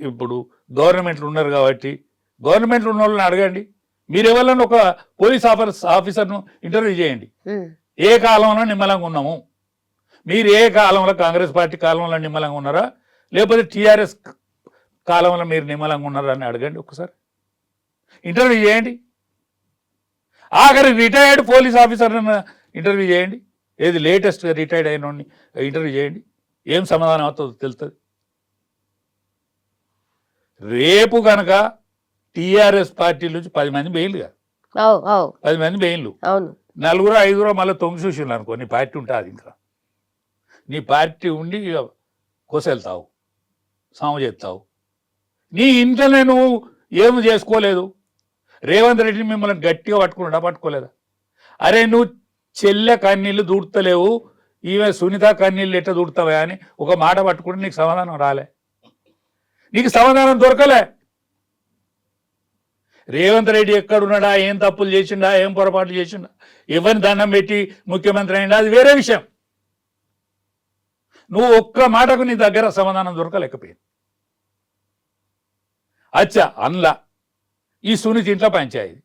ఇప్పుడు గవర్నమెంట్లు ఉన్నారు కాబట్టి గవర్నమెంట్లు ఉన్న వాళ్ళని అడగండి. మీరు ఎవరైనా ఒక పోలీస్ ఆఫీసర్ను ఇంటర్వ్యూ చేయండి, ఏ కాలంలో నిమ్మలంగా ఉన్నాము, మీరు ఏ కాలంలో కాంగ్రెస్ పార్టీ కాలంలో నిమ్మలంగా ఉన్నారా లేకపోతే టీఆర్ఎస్ కాలంలో మీరు నిమ్మలంగా ఉన్నారా అని అడగండి. ఒకసారి ఇంటర్వ్యూ చేయండి. ఆఖరి రిటైర్డ్ పోలీస్ ఆఫీసర్ ఇంటర్వ్యూ చేయండి, ఏది లేటెస్ట్ రిటైర్డ్ అయిన ఇంటర్వ్యూ చేయండి, ఏం సమాధానం అవుతుందో తెలుస్తుంది. రేపు కనుక టీఆర్ఎస్ పార్టీ నుంచి 10 మంది బెయిల్ కాదు, 10 మంది బెయిన్లు, 4-5 మళ్ళీ తొంగి చూసిండు అనుకో, నీ పార్టీ ఉంటుంది. ఇంకా నీ పార్టీ ఉండి కొసెళ్తావు, సాము చేస్తావు. నీ ఇంట్లోనే నువ్వు ఏమి చేసుకోలేదు. రేవంత్ రెడ్డిని మిమ్మల్ని గట్టిగా పట్టుకోలేదా? అరే నువ్వు చెల్లె కన్నీళ్ళు దూడతలేవు, ఈమె సునీత కన్నీళ్ళు ఎట్లా దూడతావా అని ఒక మాట పట్టుకుంటే నీకు సమాధానం రాలే, నీకు సమాధానం దొరకలే. రేవంత్ రెడ్డి ఎక్కడున్నాడా, ఏం తప్పులు చేసిండా, ఏం పొరపాట్లు చేసిండా, ఎవరిని దండం పెట్టి ముఖ్యమంత్రి అయినా అది వేరే విషయం. నువ్వు ఒక్క మాటకు నీ దగ్గర సమాధానం దొరకలేకపోయింది. అచ్చా అందులో ఈ సునీత ఇంట్లో పంచాయతీ,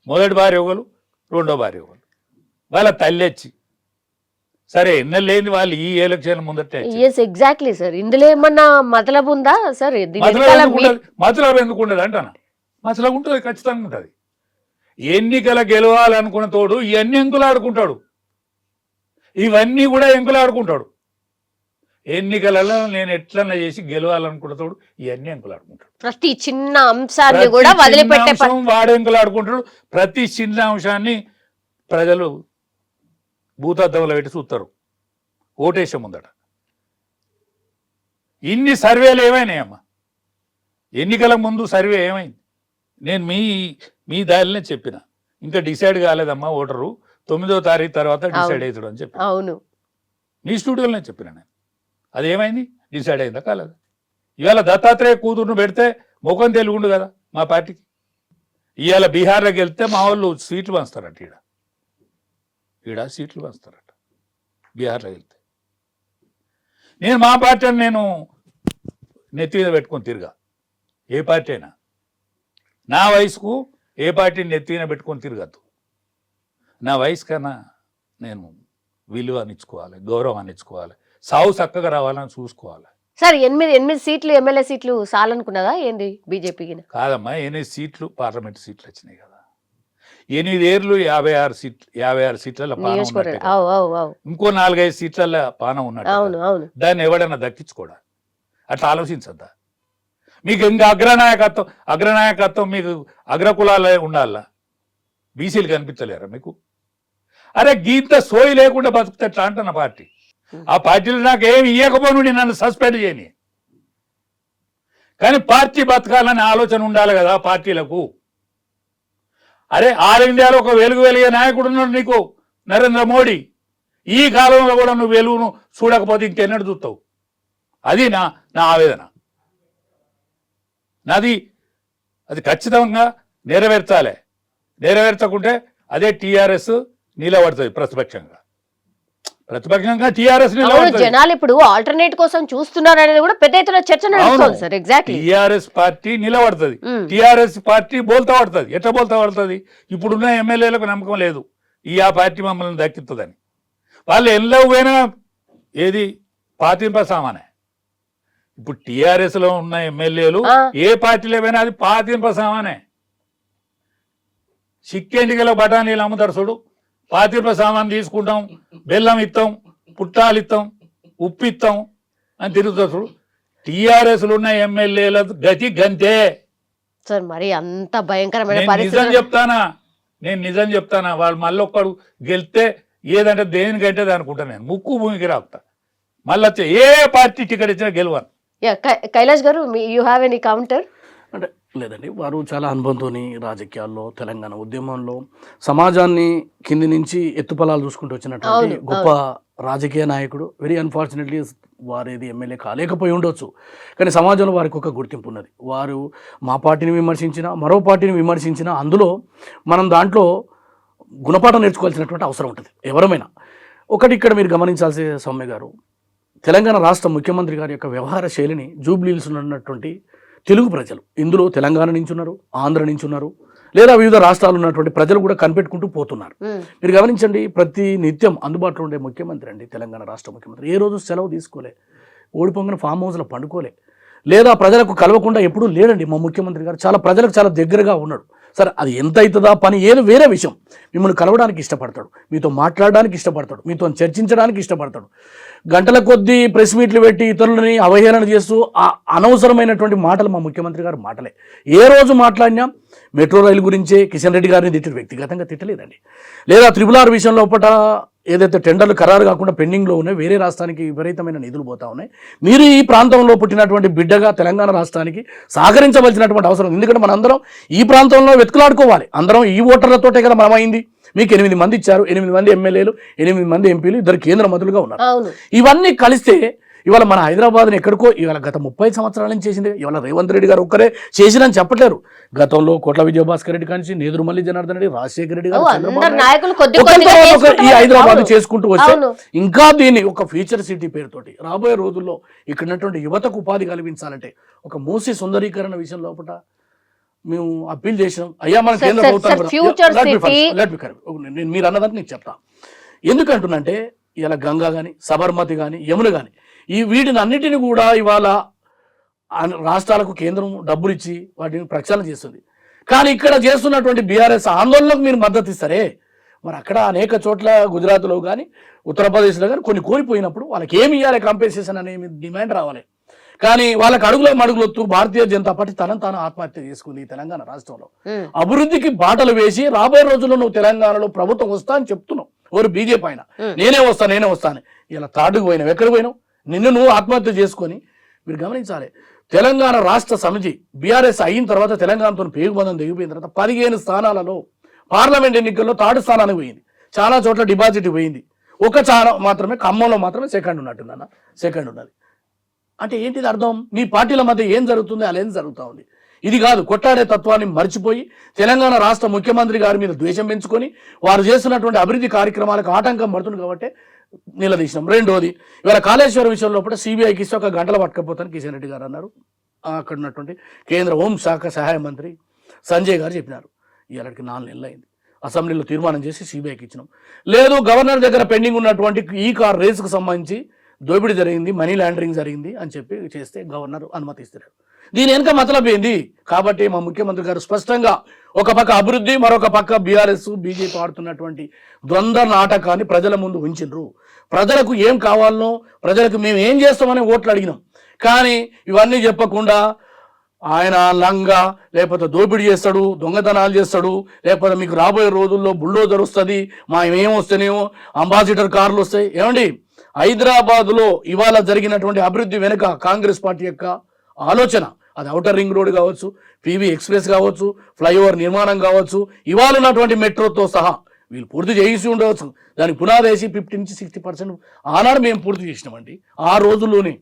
మొదటి భార్య ఒకరు, రెండో భార్య ఒకరు, వాళ్ళ తల్లి వచ్చి సరే ఎన్నెళ్ళు లేని వాళ్ళు ఈ ఎలక్షన్ ముందట. ఎగ్జాక్ట్లీ సార్, ఇందులో ఏమన్నా మతలబు ఉందా సార్? మతలబు ఎందుకు ఉండదు అంటానా? మతలబు ఉంటుంది, ఖచ్చితంగా ఉంటుంది. ఎన్నికల గెలవాలనుకున్న తోడు ఇవన్నీ ఎంకులాడుకుంటాడు, ఇవన్నీ కూడా ఎంకులాడుకుంటాడు. ఎన్నికలలో నేను ఎట్లన్నా చేసి గెలవాలనుకున్న తోడు ఇవన్నీ ఎంకులాడుకుంటాడు. ప్రతి చిన్న అంశాన్ని కూడా వదిలిపెట్టే వాడు ఎంకులాడుకుంటాడు. ప్రతి చిన్న అంశాన్ని ప్రజలు భూతద్దంలో పెట్టి చూస్తారు ఓటేసే ముందట. ఇన్ని సర్వేలు ఏమైనాయమ్మా? ఎన్నికల ముందు సర్వే ఏమైంది? నేను మీ దారినే చెప్పిన, ఇంకా డిసైడ్ కాలేదమ్మా ఓటరు, 9వ తారీఖు తర్వాత డిసైడ్ అవుతాడు అని చెప్పి. అవును, మీ స్టూడియోలోనే చెప్పిన నేను. అది ఏమైంది? డిసైడ్ అయిందా కాలేదు? ఇవాళ దత్తాత్రేయ కూతురును పెడితే ముఖం తెలుగుండు కదా మా పార్టీకి. ఇవాళ బీహార్లోకి వెళ్తే మా వాళ్ళు సీట్లు పంచుతారట, ఈడ సీట్లు పంచుతారట బీహార్లో వెళ్తే. నేను మా పార్టీ అని నేను నెత్తి మీద పెట్టుకొని తిరిగా, ఏ పార్టీ అయినా నా వయసుకు ఏ పార్టీని నెత్తి మీద పెట్టుకొని తిరగద్దు. నా వయసు కన్నా నేను విలువని ఇచ్చుకోవాలి, గౌరవాన్ని ఇచ్చుకోవాలి, సావు చక్కగా రావాలని చూసుకోవాలి. సార్ 8 సీట్లు ఎమ్మెల్యే సీట్లు చాలనుకున్నదా ఏంది బీజేపీకి? కాదమ్మా, 8 సీట్లు పార్లమెంట్ సీట్లు వచ్చినాయి కదా. 8 ఏళ్ళు 56 సీట్లలో పానం ఉన్నట్టు, ఇంకో 4-5 సీట్లలో పానం ఉన్నట్టు. దాన్ని ఎవడన్నా దక్కించుకోడా? అట్లా ఆలోచించద్దా? మీకు ఇంకా అగ్రనాయకత్వం మీకు అగ్రకులాలే ఉండాలా? బీసీలు కనిపించలేరా మీకు? అరే గీత సోయి లేకుండా బతుకుతట్లా అంట నా పార్టీ. ఆ పార్టీలు నాకు ఏమి ఇవ్వకపోను నన్ను సస్పెండ్ చేయని, కానీ పార్టీ బతకాలనే ఆలోచన ఉండాలి కదా పార్టీలకు. అరే ఆల్ ఇండియాలో ఒక వెలిగే నాయకుడు ఉన్నాడు నీకు, నరేంద్ర మోడీ. ఈ కాలంలో కూడా నువ్వు వెలుగును చూడకపోతే ఇంకెన్నడు చూస్తావు? అది నా ఆవేదన. నాది అది ఖచ్చితంగా నెరవేర్చాలి. నెరవేర్చకుంటే అదే టీఆర్ఎస్ నిలబడుతుంది ప్రతిపక్షంగా టీఆర్ఎస్ నిలబడుతుంది. జనాలు ఇప్పుడు ఆల్టర్నేట్ కోసం చూస్తున్నారు అనేది కూడా పెద్ద ఎత్తున చర్చ నడుస్తుంది సార్. ఎగ్జాక్ట్లీ టీఆర్ఎస్ పార్టీ నిలబడుతుంది, టీఆర్ఎస్ పార్టీ బోల్తా పడుతుంది. ఎట్లా బోల్తా పడుతుంది? ఇప్పుడున్న ఎమ్మెల్యేలకు నమ్మకం లేదు ఈ ఆ పార్టీ మమ్మల్ని దక్కిస్తుందని. వాళ్ళు ఎల్లో పోయినా ఏది పాతింప సామానే. ఇప్పుడు టీఆర్ఎస్లో ఉన్న ఎమ్మెల్యేలు ఏ పార్టీలో పోయినా అది పాతింప సామానే. చిక్కెంటికలో బఠానీలు అమ్ముతారు చూడు, పాతింప సామాన్ తీసుకుంటాం, బెల్లం ఇస్తాం, పుట్టాలు ఇస్తాం, ఉప్పు ఇస్తాం అని తిరుగుతారు చూడు. టీఆర్ఎస్లు ఉన్న ఎమ్మెల్యేల గతి గంతే. సార్ మరి అంత భయంకరమైన నేను నిజం చెప్తానా వాళ్ళు మళ్ళీ ఒక్కడు గెలిస్తే ఏదంటే దేనికంటే అనుకుంటా, నేను ముక్కు భూమికి రాకుతా. మళ్ళీ వచ్చే ఏ పార్టీ టికెట్ ఇచ్చినా గెలవను. కైలాష్ గారు యూ హ్యావ్ ఎనీ కౌంటర్? అంటే లేదండి, వారు చాలా అనుభవంతో రాజకీయాల్లో తెలంగాణ ఉద్యమంలో సమాజాన్ని కింది నుంచి ఎత్తుపలాలు చూసుకుంటూ వచ్చినటువంటి గొప్ప రాజకీయ నాయకుడు. వెరీ అన్ఫార్చునేట్లీ వారేది ఎమ్మెల్యే కాలేకపోయి ఉండొచ్చు, కానీ సమాజంలో వారికి ఒక గుర్తింపు ఉన్నది. వారు మా పార్టీని విమర్శించినా మరో పార్టీని విమర్శించినా అందులో మనం దాంట్లో గుణపాఠం నేర్చుకోవాల్సినటువంటి అవసరం ఉంటుంది ఎవరమైనా. ఒకటి ఇక్కడ మీరు గమనించాల్సి సౌమ్య గారు, తెలంగాణ రాష్ట్ర ముఖ్యమంత్రి గారి యొక్క వ్యవహార శైలిని జూబ్లీహిల్స్ ఉన్నటువంటి తెలుగు ప్రజలు, ఇందులో తెలంగాణ నుంచి ఉన్నారు, ఆంధ్ర నుంచి ఉన్నారు, లేదా వివిధ రాష్ట్రాలు ఉన్నటువంటి ప్రజలు కూడా కనిపెట్టుకుంటూ పోతున్నారు. మీరు గమనించండి, ప్రతి నిత్యం అందుబాటులో ఉండే ముఖ్యమంత్రి అండి తెలంగాణ రాష్ట్ర ముఖ్యమంత్రి. ఏ రోజు సెలవు తీసుకోలే, ఓడిపోగానే ఫామ్ హౌస్లో పండుకోలే, లేదా ప్రజలకు కలవకుండా ఎప్పుడూ లేడండి మా ముఖ్యమంత్రి గారు. చాలా ప్రజలకు చాలా దగ్గరగా ఉన్నాడు. సరే అది ఎంత అవుతుందా పని ఏదో వేరే విషయం. మిమ్మల్ని కలవడానికి ఇష్టపడతాడు, మీతో మాట్లాడడానికి ఇష్టపడతాడు, మీతో చర్చించడానికి ఇష్టపడతాడు. గంటల కొద్దీ ప్రెస్ మీట్లు పెట్టి ఇతరులని అవహేళన చేస్తూ ఆ అనవసరమైనటువంటి మాటలు మా ముఖ్యమంత్రి గారు మాటలే. ఏ రోజు మాట్లాడినా మెట్రో రైలు గురించే కిషన్ రెడ్డి గారిని తిట్టారు, వ్యక్తిగతంగా తిట్టలేదండి. లేదా RRR విషయం లోపల ఏదైతే టెండర్లు ఖరారు కాకుండా పెండింగ్లో ఉన్నాయి, వేరే రాష్ట్రానికి విపరీతమైన నిధులు పోతా ఉన్నాయి. మీరు ఈ ప్రాంతంలో పుట్టినటువంటి బిడ్డగా తెలంగాణ రాష్ట్రానికి సహకరించవలసినటువంటి అవసరం. ఎందుకంటే మనందరం ఈ ప్రాంతంలో వెతుకులాడుకోవాలి. అందరం ఈ ఓటర్లతోటే కదా మనమైంది. మీకు 8 మంది ఇచ్చారు, 8 మంది ఎమ్మెల్యేలు, 8 మంది ఎంపీలు, 2 కేంద్ర మంత్రులుగా ఉన్నారు. ఇవన్నీ కలిస్తే ఇవాళ మన హైదరాబాద్ని ఎక్కడికో ఇవాళ గత 30 సంవత్సరాల నుంచి చేసింది. ఇవాళ రేవంత్ రెడ్డి గారు ఒక్కరే చేసినని చెప్పట్లేరు. గతంలో కోట్ల విజయభాస్కర్ రెడ్డి కానీ నేదురుమల్లి జనార్దన్ రెడ్డి, రాజశేఖర రెడ్డి గారు, ఈ హైదరాబాద్ చేసుకుంటూ వచ్చే ఇంకా దీన్ని ఒక ఫ్యూచర్ సిటీ పేరుతోటి రాబోయే రోజుల్లో ఇక్కడ ఉన్నటువంటి యువతకు ఉపాధి కల్పించాలంటే ఒక మూసి సుందరీకరణ విషయం లోపల మేము అప్పీల్ చేసినాం. అయ్యా మన కేంద్ర ప్రభుత్వం మీరు అన్నదాన్ని నేను చెప్తా. ఎందుకంటున్నంటే ఇలా గంగా కానీ, సబర్మతి కానీ, యమున కానీ ఈ వీటిని అన్నిటిని కూడా ఇవాళ రాష్ట్రాలకు కేంద్రం డబ్బులు ఇచ్చి వాటిని ప్రక్షాళన చేస్తుంది. కానీ ఇక్కడ చేస్తున్నటువంటి బీఆర్ఎస్ ఆందోళనకు మీరు మద్దతు ఇస్తారే, మరి అక్కడ అనేక చోట్ల గుజరాత్లో కానీ ఉత్తరప్రదేశ్లో కానీ కొన్ని కోల్పోయినప్పుడు వాళ్ళకి ఏమి ఇవ్వాలి, కాంపెన్సేషన్ అనే డిమాండ్ రావాలి. కానీ వాళ్ళకి మడుగులొత్తు భారతీయ జనతా పార్టీ తాను ఆత్మహత్య చేసుకుంది తెలంగాణ రాష్ట్రంలో. అభివృద్ధికి బాటలు వేసి రాబోయే రోజుల్లో నువ్వు తెలంగాణలో ప్రభుత్వం వస్తా అని చెప్తున్నావు, ఎవరు బీజేపీ అయినా నేనే వస్తాను. ఇలా తాడుకు పోయినావు, ఎక్కడికి పోయినావు? నిన్ను నువ్వు ఆత్మహత్య చేసుకొని. మీరు గమనించాలి, తెలంగాణ రాష్ట్ర సమితి బీఆర్ఎస్ అయిన తర్వాత తెలంగాణతో పేగుబంధం దిగిపోయిన తర్వాత 15 స్థానాలలో పార్లమెంట్ ఎన్నికల్లో 3rd స్థానానికి పోయింది. చాలా చోట్ల డిపాజిట్ పోయింది. ఒక చాలా మాత్రమే ఖమ్మంలో మాత్రమే సెకండ్ ఉన్నట్టుందన్న, సెకండ్ ఉన్నది. అంటే ఏంటిది అర్థం? మీ పార్టీల మధ్య ఏం జరుగుతుంది, అలా ఏం జరుగుతూ ఉంది. ఇది కాదు, కొట్లాడే తత్వాన్ని మర్చిపోయి తెలంగాణ రాష్ట్ర ముఖ్యమంత్రి గారి మీద ద్వేషం పెంచుకొని వారు చేస్తున్నటువంటి అభివృద్ధి కార్యక్రమాలకు ఆటంకం పడుతుంది కాబట్టి నిలదీసినాం. రెండోది, ఇవాళ కాళేశ్వరం విషయంలో కూడా CBIకి ఇస్తే 1 గంటలో పట్టుకపోతాను కిషన్ రెడ్డి గారు అన్నారు. అక్కడ ఉన్నటువంటి కేంద్ర హోంశాఖ సహాయ మంత్రి సంజయ్ గారు చెప్పినారు. ఇవాళకి 4 నెలలు అయింది. అసెంబ్లీలో తీర్మానం చేసి CBIకి ఇచ్చినాం. లేదు, గవర్నర్ దగ్గర పెండింగ్ ఉన్నటువంటి ఈ కార్ రేసుకు సంబంధించి దోపిడీ జరిగింది, మనీ లాండరింగ్ జరిగింది అని చెప్పి చేస్తే గవర్నర్ అనుమతిస్తారు. దీని వెనుక మతలబ్ ఏంది? కాబట్టి మా ముఖ్యమంత్రి గారు స్పష్టంగా ఒక పక్క అభివృద్ధి, మరొక పక్క బీఆర్ఎస్ బీజేపీ ఆడుతున్నటువంటి ద్వంద్వ నాటకాన్ని ప్రజల ముందు ఉంచిండ్రు. ప్రజలకు ఏం కావాలనో, ప్రజలకు మేము ఏం చేస్తామని ఓట్లు అడిగినాం. కానీ ఇవన్నీ చెప్పకుండా ఆయన లంగా, లేకపోతే దోపిడీ చేస్తాడు, దొంగతనాలు చేస్తాడు, లేకపోతే మీకు రాబోయే రోజుల్లో బుల్డోజర్ వస్తుంది, మా ఏం వస్తేనేమో అంబాసిడర్ కార్లు వస్తాయి. ఏమండి, హైదరాబాద్లో ఇవాళ జరిగినటువంటి అభివృద్ధి వెనుక కాంగ్రెస్ పార్టీ యొక్క ఆలోచన. అది ఔటర్ రింగ్ రోడ్ కావచ్చు, PV ఎక్స్ప్రెస్ కావచ్చు, ఫ్లైఓవర్ నిర్మాణం కావచ్చు, ఇవాళ ఉన్నటువంటి మెట్రోతో సహా వీళ్ళు పూర్తి చేసి ఉండవచ్చు. దానికి పునాదేసి 50 నుంచి 60% ఆనాడు మేము పూర్తి చేసినామండి ఆ రోజుల్లోనే.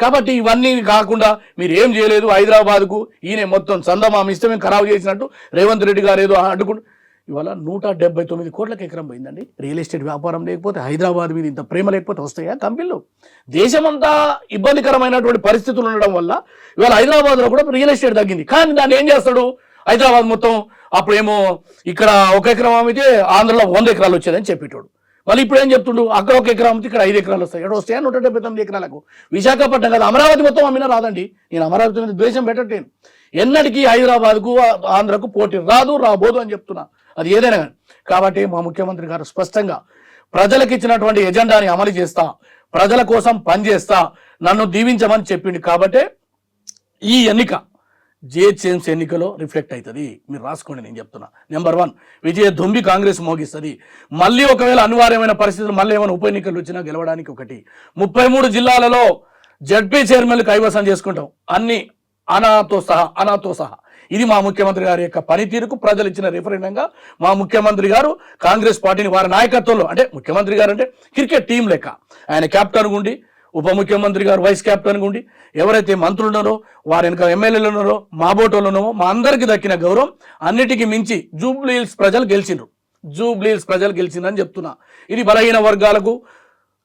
కాబట్టి ఇవన్నీ కాకుండా మీరు ఏం చేయలేదు. హైదరాబాద్కు ఈయన మొత్తం చందమామ ఇస్తే మేము ఖరాబు చేసినట్టు రేవంత్ రెడ్డి గారు ఏదో అడ్డుకుంటూ ఇవాళ 179 కోట్లకు ఎకరం పోయిందండి. రియల్ ఎస్టేట్ వ్యాపారం లేకపోతే, హైదరాబాద్ మీద ఇంత ప్రేమ లేకపోతే వస్తాయా కంపెనీలు? దేశమంతా ఇబ్బందికరమైనటువంటి పరిస్థితులు ఉండడం వల్ల ఇవాళ హైదరాబాద్లో కూడా రియల్ ఎస్టేట్ తగ్గింది. కానీ దాన్ని ఏం చేస్తాడు? హైదరాబాద్ మొత్తం అప్పుడేమో ఇక్కడ 1 ఎకరం అమ్మితే ఆంధ్రలో 100 ఎకరాలు వచ్చేదని చెప్పేటోడు. మళ్ళీ ఇప్పుడు ఏం చెప్తుండు, అక్కడ 1 ఎకరా అమ్మితే ఇక్కడ 5 ఎకరాలు వస్తాయి. ఇక్కడ వస్తాయా 179 ఎకరాలకు? విశాఖపట్నం కదా, అమరావతి మొత్తం అమ్మినా రాదండి. నేను అమరావతి మీద ద్వేషం పెట్టట్లేను. ఎన్నటికీ హైదరాబాద్కు ఆంధ్రకు పోటీ రాదు, రాబోదు అని చెప్తున్నా. అది ఏదైనా కానీ. కాబట్టి మా ముఖ్యమంత్రి గారు స్పష్టంగా ప్రజలకు ఇచ్చినటువంటి ఎజెండాని అమలు చేస్తా, ప్రజల కోసం పనిచేస్తా, నన్ను దీవించమని చెప్పింది. కాబట్టి ఈ ఎన్నిక జిహెచ్ఎంసీ ఎన్నికలో రిఫ్లెక్ట్ అవుతుంది. మీరు రాసుకోండి, నేను చెప్తున్నా. నెంబర్ 1, విజయ దుంబి కాంగ్రెస్ మోగిస్తుంది. మళ్ళీ ఒకవేళ అనివార్యమైన పరిస్థితులు మళ్ళీ ఏమైనా ఉప ఎన్నికలు వచ్చినా గెలవడానికి 33 జిల్లాలలో జడ్పీ చైర్మన్లు కైవసం చేసుకుంటాం, అన్ని అనాతో సహా. ఇది మా ముఖ్యమంత్రి గారి యొక్క పనితీరుకు ప్రజలు ఇచ్చిన రిఫరెండంగా మా ముఖ్యమంత్రి గారు కాంగ్రెస్ పార్టీని వారి నాయకత్వంలో, అంటే ముఖ్యమంత్రి గారు అంటే క్రికెట్ టీం లెక్క, ఆయన కెప్టెన్ గుండి, ఉప ముఖ్యమంత్రి గారు వైస్ కెప్టెన్ గుండి, ఎవరైతే మంత్రులు ఉన్నారో వారి వెనక ఎమ్మెల్యేలు ఉన్నారో మా బోటోలు ఉన్నామో మా అందరికీ దక్కిన గౌరవం అన్నిటికీ మించి జూబ్లీ హిల్స్ ప్రజలు గెలిచిండ్రని చెప్తున్నా. ఇది బలహీన వర్గాలకు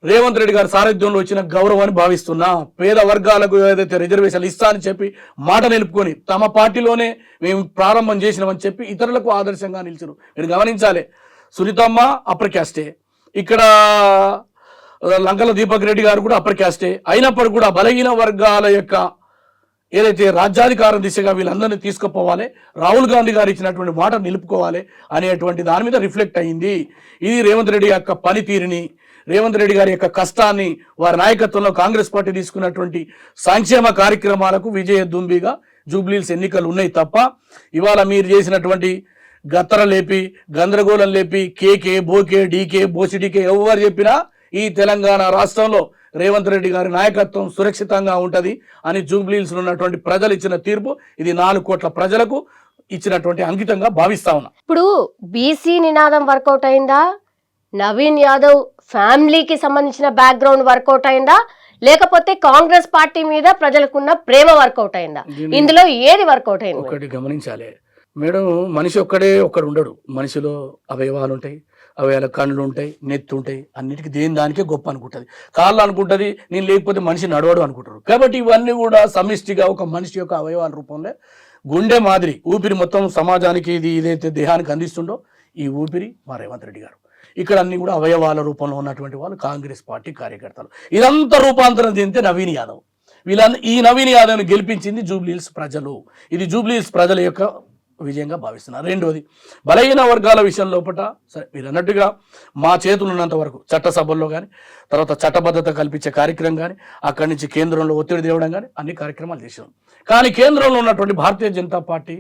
రేవంత్ రెడ్డి గారి సారథ్యంలో వచ్చిన గౌరవాన్ని భావిస్తున్నా. పేద వర్గాలకు ఏదైతే రిజర్వేషన్లు ఇస్తా అని చెప్పి మాట నిలుపుకొని తమ పార్టీలోనే మేము ప్రారంభం చేసినామని చెప్పి ఇతరులకు ఆదర్శంగా నిలిచారు. మీరు గమనించాలి, సునీతమ్మ అప్పర్ క్యాస్టే, ఇక్కడ లంకల దీపక్ రెడ్డి గారు కూడా అప్పర్ క్యాస్టే, అయినప్పటికీ కూడా బలహీన వర్గాల యొక్క ఏదైతే రాజ్యాధికారం దిశగా వీళ్ళందరినీ తీసుకుపోవాలి, రాహుల్ గాంధీ గారు ఇచ్చినటువంటి మాట నిలుపుకోవాలి అనేటువంటి దాని మీద రిఫ్లెక్ట్ అయ్యింది. ఇది రేవంత్ రెడ్డి యొక్క పనితీరుని, రేవంత్ రెడ్డి గారి యొక్క కష్టాన్ని, వారి నాయకత్వంలో కాంగ్రెస్ పార్టీ తీసుకున్నటువంటి సంక్షేమ కార్యక్రమాలకు విజయ దుంబిగా జూబ్లీహిల్స్ ఎన్నికలు ఉన్నాయి తప్ప ఇవాళ మీరు చేసినటువంటి గత్తర లేపి గందరగోళం లేపి కేకే బోకే డీకే బోసిడీకే ఎవరు చెప్పినా ఈ తెలంగాణ రాష్ట్రంలో రేవంత్ రెడ్డి గారి నాయకత్వం సురక్షితంగా ఉంటుంది అని జూబ్లీహిల్స్ ఉన్నటువంటి ప్రజలు ఇచ్చిన తీర్పు. ఇది 4 కోట్ల ప్రజలకు ఇచ్చినటువంటి అంకితంగా భావిస్తా ఉన్నా. ఇప్పుడు బీసీ నినాదం వర్కౌట్ అయిందా, నవీన్ యాదవ్ ఫ్యామిలీకి సంబంధించిన బ్యాక్గ్రౌండ్ వర్కౌట్ అయిందా, లేకపోతే కాంగ్రెస్ పార్టీ మీద ప్రజలకున్న ప్రేమ వర్కౌట్ అయిందా? ఇందులో ఏది వర్కౌట్ అయింది? ఒకటి గమనించాలి మేడం, మనిషి ఒక్కడు ఉండడు. మనిషిలో అవయవాలు ఉంటాయి, అవయవాల కళ్ళు ఉంటాయి, నెత్తి ఉంటాయి, అన్నిటికీ దేని దానికే గొప్ప అనుకుంటుంది. కాళ్ళు అనుకుంటుంది, నేను లేకపోతే మనిషి నడవడు అనుకుంటారు. కాబట్టి ఇవన్నీ కూడా సమిష్టిగా ఒక మనిషి యొక్క అవయవాల రూపంలో గుండె మాదిరి ఊపిరి మొత్తం సమాజానికి ఇదైతే దేహానికి అందిస్తుండో ఈ ఊపిరి మా రేవంత్ రెడ్డి గారు. ఇక్కడ అన్ని కూడా అవయవాల రూపంలో ఉన్నటువంటి వాళ్ళు కాంగ్రెస్ పార్టీ కార్యకర్తలు. ఇదంతా రూపాంతరం చెందితే నవీన్ యాదవ్. ఈ నవీన్ యాదవ్ని గెలిపించింది జూబ్లీహిల్స్ ప్రజలు. ఇది జూబ్లీహిల్స్ ప్రజల యొక్క విజయంగా భావిస్తున్నారు. రెండోది, బలహీన వర్గాల విషయం లోపల సరే మీరు అన్నట్టుగా మా చేతులు ఉన్నంత వరకు చట్టసభల్లో కానీ, తర్వాత చట్టబద్ధత కల్పించే కార్యక్రమం కానీ, అక్కడి నుంచి కేంద్రంలో ఒత్తిడి తేవడం కానీ అన్ని కార్యక్రమాలు చేసాం. కానీ కేంద్రంలో ఉన్నటువంటి భారతీయ జనతా పార్టీ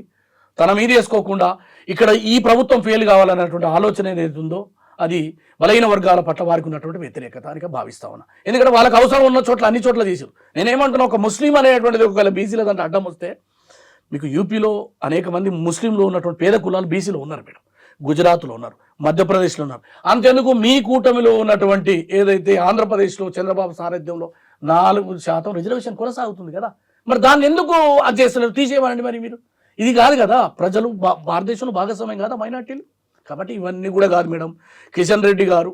తన మీద వేసుకోకుండా ఇక్కడ ఈ ప్రభుత్వం ఫెయిల్ కావాలన్నటువంటి ఆలోచన ఏదైతే ఉందో అది బలహీన వర్గాల పట్ల వారికి ఉన్నటువంటి వ్యతిరేకత అని భావిస్తా ఉన్నా. ఎందుకంటే వాళ్ళకి అవసరం ఉన్న చోట్ల అన్ని చోట్ల చేశారు. నేనేమంటున్నా, ఒక ముస్లిం అనేటువంటిది ఒకవేళ బీసీల దాంట్లో అడ్డం వస్తే, మీకు యూపీలో అనేక మంది ముస్లింలు ఉన్నటువంటి పేద కులాలు బీసీలో ఉన్నారు మేడం, గుజరాత్లో ఉన్నారు, మధ్యప్రదేశ్లో ఉన్నారు. అంతెందుకు మీ కూటమిలో ఉన్నటువంటి ఏదైతే ఆంధ్రప్రదేశ్లో చంద్రబాబు సారథ్యంలో 4% రిజర్వేషన్ కొనసాగుతుంది కదా, మరి దాన్ని ఎందుకు అది చేస్తున్నారు? తీసేయమనండి మరి మీరు. ఇది కాదు కదా, ప్రజలు భారతదేశంలో భాగస్వామ్యం కాదా మైనార్టీలు? కాబట్టి ఇవన్నీ కూడా కాదు మేడం. కిషన్ రెడ్డి గారు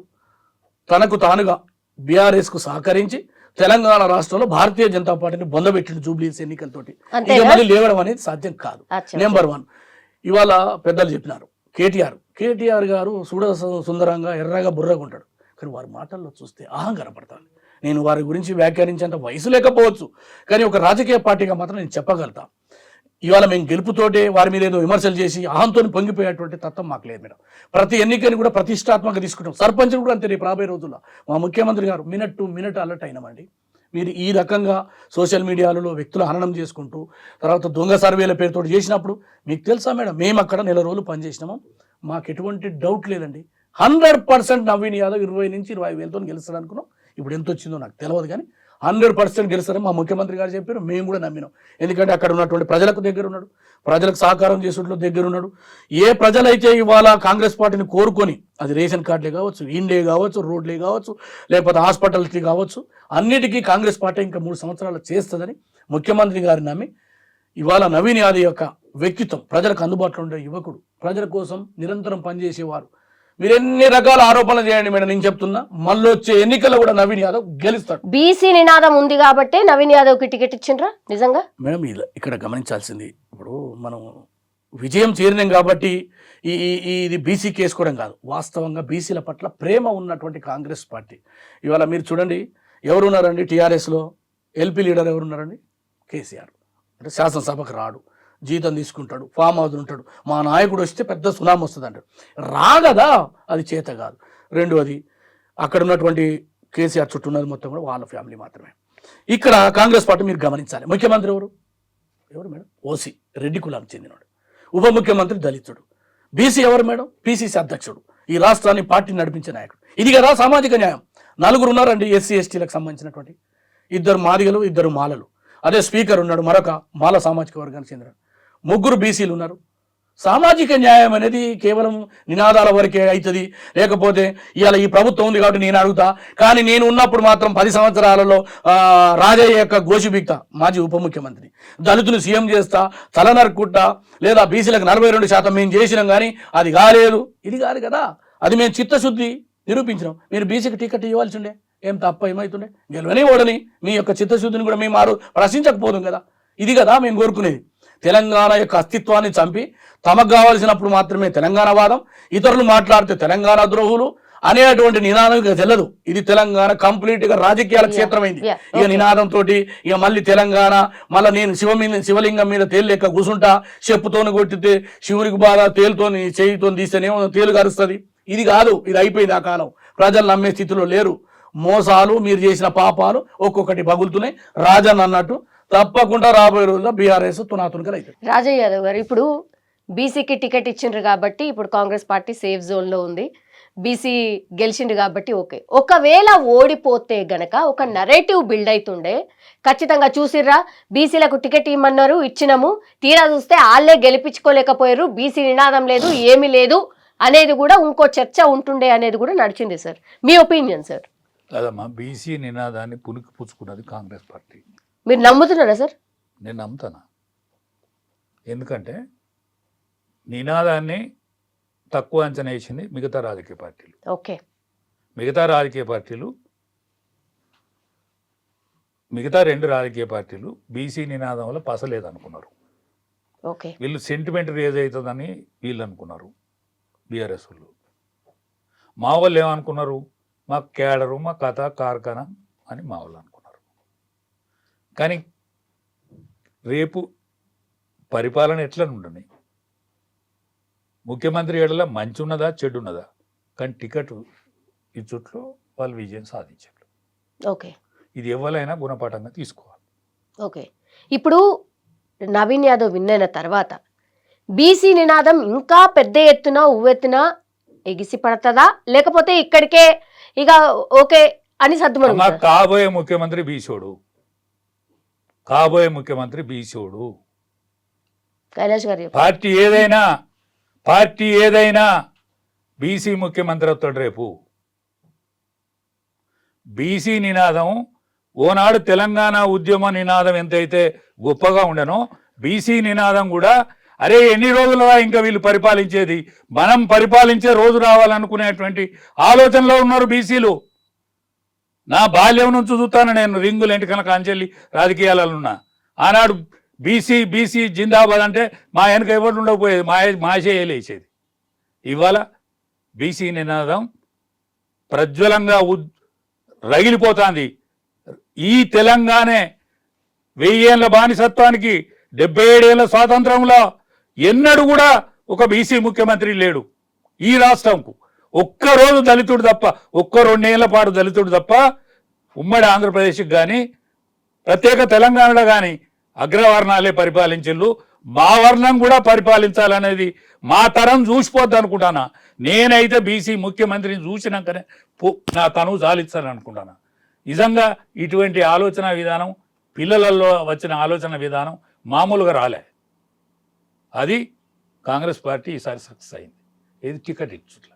తనకు తానుగా బీఆర్ఎస్కు సహకరించి తెలంగాణ రాష్ట్రంలో భారతీయ జనతా పార్టీని బొందబెట్టిండు జూబ్లీహిల్స్ ఎన్నికలతోటి. ఇక మళ్ళీ లేవడం అనేది సాధ్యం కాదు. నెంబర్ 1, ఇవాళ పెద్దలు చెప్పినారు, కేటీఆర్ గారు సుందరంగా ఎర్రగా బుర్రగా ఉంటాడు, కానీ వారి మాటల్లో చూస్తే అహం కనపడతాను. నేను వారి గురించి వ్యాఖ్యానించేంత వయసు లేకపోవచ్చు, కానీ ఒక రాజకీయ పార్టీగా మాత్రం నేను చెప్పగలుగుతా. ఇవాళ మేము గెలుపుతోటే వారి మీద ఏదో విమర్శలు చేసి అహంతో పొంగిపోయేటువంటి తత్వం మాకు లేదు మేడం. ప్రతి ఎన్నికని కూడా ప్రతిష్టాత్మకంగా తీసుకుంటాం. సర్పంచ్లు కూడా అంతే. రేపు రాబోయే రోజుల్లో మా ముఖ్యమంత్రి గారు మినిట్ టు మినిట్ అలర్ట్ అయినామండి. మీరు ఈ రకంగా సోషల్ మీడియాలలో వ్యక్తులు హననం చేసుకుంటూ తర్వాత దొంగ సర్వేల పేరుతో చేసినప్పుడు మీకు తెలుసా మేడం, మేము అక్కడ నెల రోజులు పనిచేసినాము, మాకు ఎటువంటి డౌట్ లేదండి. 100% నవీన్ యాదవ్ 20 నుంచి 25 వేలతో గెలుస్తాడు అనుకున్నాం. ఇప్పుడు ఎంత వచ్చిందో నాకు తెలియదు, కానీ 100% గెలుస్తారని మా ముఖ్యమంత్రి గారు చెప్పారు. మేము కూడా నమ్మినాం. ఎందుకంటే అక్కడ ఉన్నటువంటి ప్రజలకు దగ్గర ఉన్నాడు, ప్రజలకు సహకారం చేసేట్లో దగ్గర ఉన్నాడు. ఏ ప్రజలైతే ఇవాళ కాంగ్రెస్ పార్టీని కోరుకొని, అది రేషన్ కార్డులే కావచ్చు, ఇండ్లే కావచ్చు, రోడ్లే కావచ్చు, లేకపోతే హాస్పిటల్కి కావచ్చు, అన్నిటికీ కాంగ్రెస్ పార్టీ ఇంకా 3 సంవత్సరాలు చేస్తుందని ముఖ్యమంత్రి గారిని నమ్మి ఇవాళ నవీన్ యాదవ్ యొక్క వ్యక్తిత్వం, ప్రజలకు అందుబాటులో ఉండే యువకుడు, ప్రజల కోసం నిరంతరం పనిచేసేవారు. మీరు ఎన్ని రకాల ఆరోపణలు చేయండి మేడం, నేను చెప్తున్నా మళ్ళీ వచ్చే ఎన్నికల్లో కూడా నవీన్ యాదవ్ గెలుస్తాడు. బీసీ నినాదం ఉంది కాబట్టి నవీన్ యాదవ్ కి టికెట్ ఇచ్చిండ్రా నిజంగా? మేడం ఇక్కడ గమనించాల్సింది, ఇప్పుడు మనం విజయం చేరినాం కాబట్టి ఇది బీసీ కేసుకోవడం కాదు, వాస్తవంగా బీసీల పట్ల ప్రేమ ఉన్నటువంటి కాంగ్రెస్ పార్టీ. ఇవాళ మీరు చూడండి ఎవరున్నారండి టీఆర్ఎస్లో, ఎల్పీ లీడర్ ఎవరున్నారండి? కేసీఆర్. అంటే శాసనసభకు రాడు, జీతం తీసుకుంటాడు, ఫామ్ హౌస్ ఉంటాడు, మా నాయకుడు వస్తే పెద్ద సునామీ వస్తుంది అంటాడు. రాగదా, అది చేత కాదు. రెండవది అక్కడ ఉన్నటువంటి కేసీఆర్ చుట్టూ ఉన్నది మొత్తం కూడా వాళ్ళ ఫ్యామిలీ మాత్రమే. ఇక్కడ కాంగ్రెస్ పార్టీ మీరు గమనించాలి. ముఖ్యమంత్రి ఎవరు మేడం? ఓసీ, రెడ్డి కులానికి చెందినవాడు. ఉప ముఖ్యమంత్రి దళితుడు. బీసీ ఎవరు మేడం? పిసిసి అధ్యక్షుడు, ఈ రాష్ట్రాన్ని పార్టీ నడిపించే నాయకుడు. ఇది కదా సామాజిక న్యాయం. 4 ఉన్నారండి ఎస్సీ ఎస్టీలకు సంబంధించినటువంటి, 2 మాదిగలు, 2 మాలలు. అదే స్పీకర్ ఉన్నాడు, మరొక మాల సామాజిక వర్గానికి చెందిన 3 బీసీలు ఉన్నారు. సామాజిక న్యాయం అనేది కేవలం నినాదాల వరకే అవుతుంది. లేకపోతే ఇవాళ ఈ ప్రభుత్వం ఉంది కాబట్టి నేను అడుగుతా, కానీ నేను ఉన్నప్పుడు మాత్రం 10 సంవత్సరాలలో రాజయ్య యొక్క గోషిబిక్త, మాజీ ఉప ముఖ్యమంత్రి, దళితులు సీఎం చేస్తా, తలనరుక్కుంటా, లేదా బీసీలకు 42% మేము చేసినాం, కానీ అది కాలేదు. ఇది కాదు కదా, అది మేము చిత్తశుద్ధి నిరూపించినాం. మీరు బీసీకి టికెట్ ఇవ్వాల్సి ఉండే, ఏం తప్ప ఏమవుతుండే? గెలవని ఓడని మీ యొక్క చిత్తశుద్ధిని కూడా మేము ప్రశ్నించకపోదు కదా. ఇది కదా మేము కోరుకునేది. తెలంగాణ యొక్క అస్తిత్వాన్ని చంపి తమకు కావాల్సినప్పుడు మాత్రమే తెలంగాణ వాదం, ఇతరులు మాట్లాడితే తెలంగాణ ద్రోహులు అనేటువంటి నినాదం ఇక తెల్లదు. ఇది తెలంగాణ కంప్లీట్ గా రాజకీయాల క్షేత్రమైంది. ఇక నినాదం తోటి ఇక మళ్ళీ తెలంగాణ, మళ్ళీ నేను శివలింగం మీద తేలు లెక్క కూసుంటా, చెప్పుతోని కొట్టితే శివునికి బాధ, తేలుతోని చేయితో తీస్తేనేమో తేలు కరుస్తుంది. ఇది కాదు, ఇది అయిపోయింది. ఆ కాలం ప్రజలు నమ్మే స్థితిలో లేరు. మోసాలు, మీరు చేసిన పాపాలు ఒక్కొక్కటి పగులుతున్నాయి. రాజన్ అన్నట్టు తప్పకుండా రాబోయే రోజుల్లో బీఆర్ఎస్ తునాతునకలు అవుతుంది. రాజయ్య యాదవ్ గారు, ఇప్పుడు బీసీకి టికెట్ ఇచ్చిండ్రు కాబట్టి ఇప్పుడు కాంగ్రెస్ పార్టీ సేఫ్ జోన్లో ఉంది. బీసీ గెలిచిండు కాబట్టి ఓకే. ఒకవేళ ఓడిపోతే గనక ఒక నరేటివ్ బిల్డ్ అవుతుండే, ఖచ్చితంగా చూసిర్రా బీసీలకు టికెట్ ఇమ్మన్నారు, ఇచ్చినాము, తీరా చూస్తే వాళ్ళే గెలిపించుకోలేకపోయారు, బీసీ నినాదం లేదు, ఏమీ లేదు అనేది కూడా ఇంకో చర్చ ఉంటుండే అనేది కూడా నడిచింది సార్. మీ ఒపీనియన్ సార్? అదమ్మా, బీసీ నినాదాన్ని పునికి పుచ్చుకున్నది కాంగ్రెస్ పార్టీ. మీరు నమ్ముతున్నారా సార్? నేను నమ్ముతాను. ఎందుకంటే నినాదాన్ని తక్కువ అంచనా వేసింది మిగతా రాజకీయ పార్టీలు. ఓకే, మిగతా 2 రాజకీయ పార్టీలు బీసీ నినాదం వల్ల పసలేదనుకున్నారు. ఓకే, వీళ్ళు సెంటిమెంట్ రేజ్ అవుతుందని వీళ్ళు అనుకున్నారు. బీఆర్ఎస్ వాళ్ళు, మా వాళ్ళు ఏమనుకున్నారు? మా కేడరు, మా కథ కార్ఖానా అని మా వాళ్ళు అనుకున్నారు. కానీ రేపు పరిపాలన ఎట్లా ఉండని, ముఖ్యమంత్రి ఏడల మంచి ఉన్నదా చెడు ఉన్నదా, కానీ టికెట్ ఇచ్చుట్లో వాళ్ళు విజయం సాధించారు. ఓకే, ఇది ఎవరైనా గుణపాఠంగా తీసుకోవాలి. ఓకే. ఇప్పుడు నవీన్ యాదవ్ విన్న తర్వాత బీసీ నినాదం ఇంకా పెద్ద ఎత్తున ఉవ్వెత్తున ఎగిసి పడుతుందా, లేకపోతే ఇక్కడికే ఇక ఓకే అని సర్దుమని? కాబోయే ముఖ్యమంత్రి బీసోడు, కాబోయే ముఖ్యమంత్రి బీసోడు. కైలాష్ గారు, పార్టీ ఏదైనా బీసీ ముఖ్యమంత్రి అవుతాడు రేపు. బీసీ నినాదం ఓనాడు తెలంగాణ ఉద్యమ నినాదం ఎంతైతే గొప్పగా ఉండనో, బీసీ నినాదం కూడా అరే ఎన్ని రోజులుగా ఇంకా వీళ్ళు పరిపాలించేది, మనం పరిపాలించే రోజు రావాలనుకునేటువంటి ఆలోచనలో ఉన్నారు బీసీలు. నా బాల్యం నుంచి చూస్తాను నేను, రింగులు ఎంటికల కాంచెల్లి రాజకీయాలలో ఉన్నా. ఆనాడు బీసీ జిందాబాద్ అంటే మా వెనక ఎవరు ఉండకపోయేది, మాయేసేది. ఇవాళ బీసీ నినాదం ప్రజ్వలంగా రగిలిపోతుంది. ఈ తెలంగాణే 1000 ఏళ్ల బానిసత్వానికి 77 ఏళ్ల స్వాతంత్రంలో ఎన్నడూ కూడా ఒక బీసీ ముఖ్యమంత్రి లేడు ఈ రాష్ట్రంకు. ఒక్కరోజు దళితుడు తప్ప, 2 ఏళ్ల పాటు దళితుడు తప్ప ఉమ్మడి ఆంధ్రప్రదేశ్కి కానీ ప్రత్యేక తెలంగాణలో కానీ అగ్రవర్ణాలే పరిపాలించిళ్ళు. మా వర్ణం కూడా పరిపాలించాలనేది మా తరం చూసిపోద్ది అనుకుంటానా. నేనైతే బీసీ ముఖ్యమంత్రిని చూసినాకనే నా తనువు సాధించాలనుకుంటాను. నిజంగా ఇటువంటి ఆలోచన విధానం పిల్లలలో వచ్చిన ఆలోచన విధానం మామూలుగా రాలే. అది కాంగ్రెస్ పార్టీ ఈసారి సక్సెస్ అయింది. ఇది టికెట్ ఇచ్చుట్ల.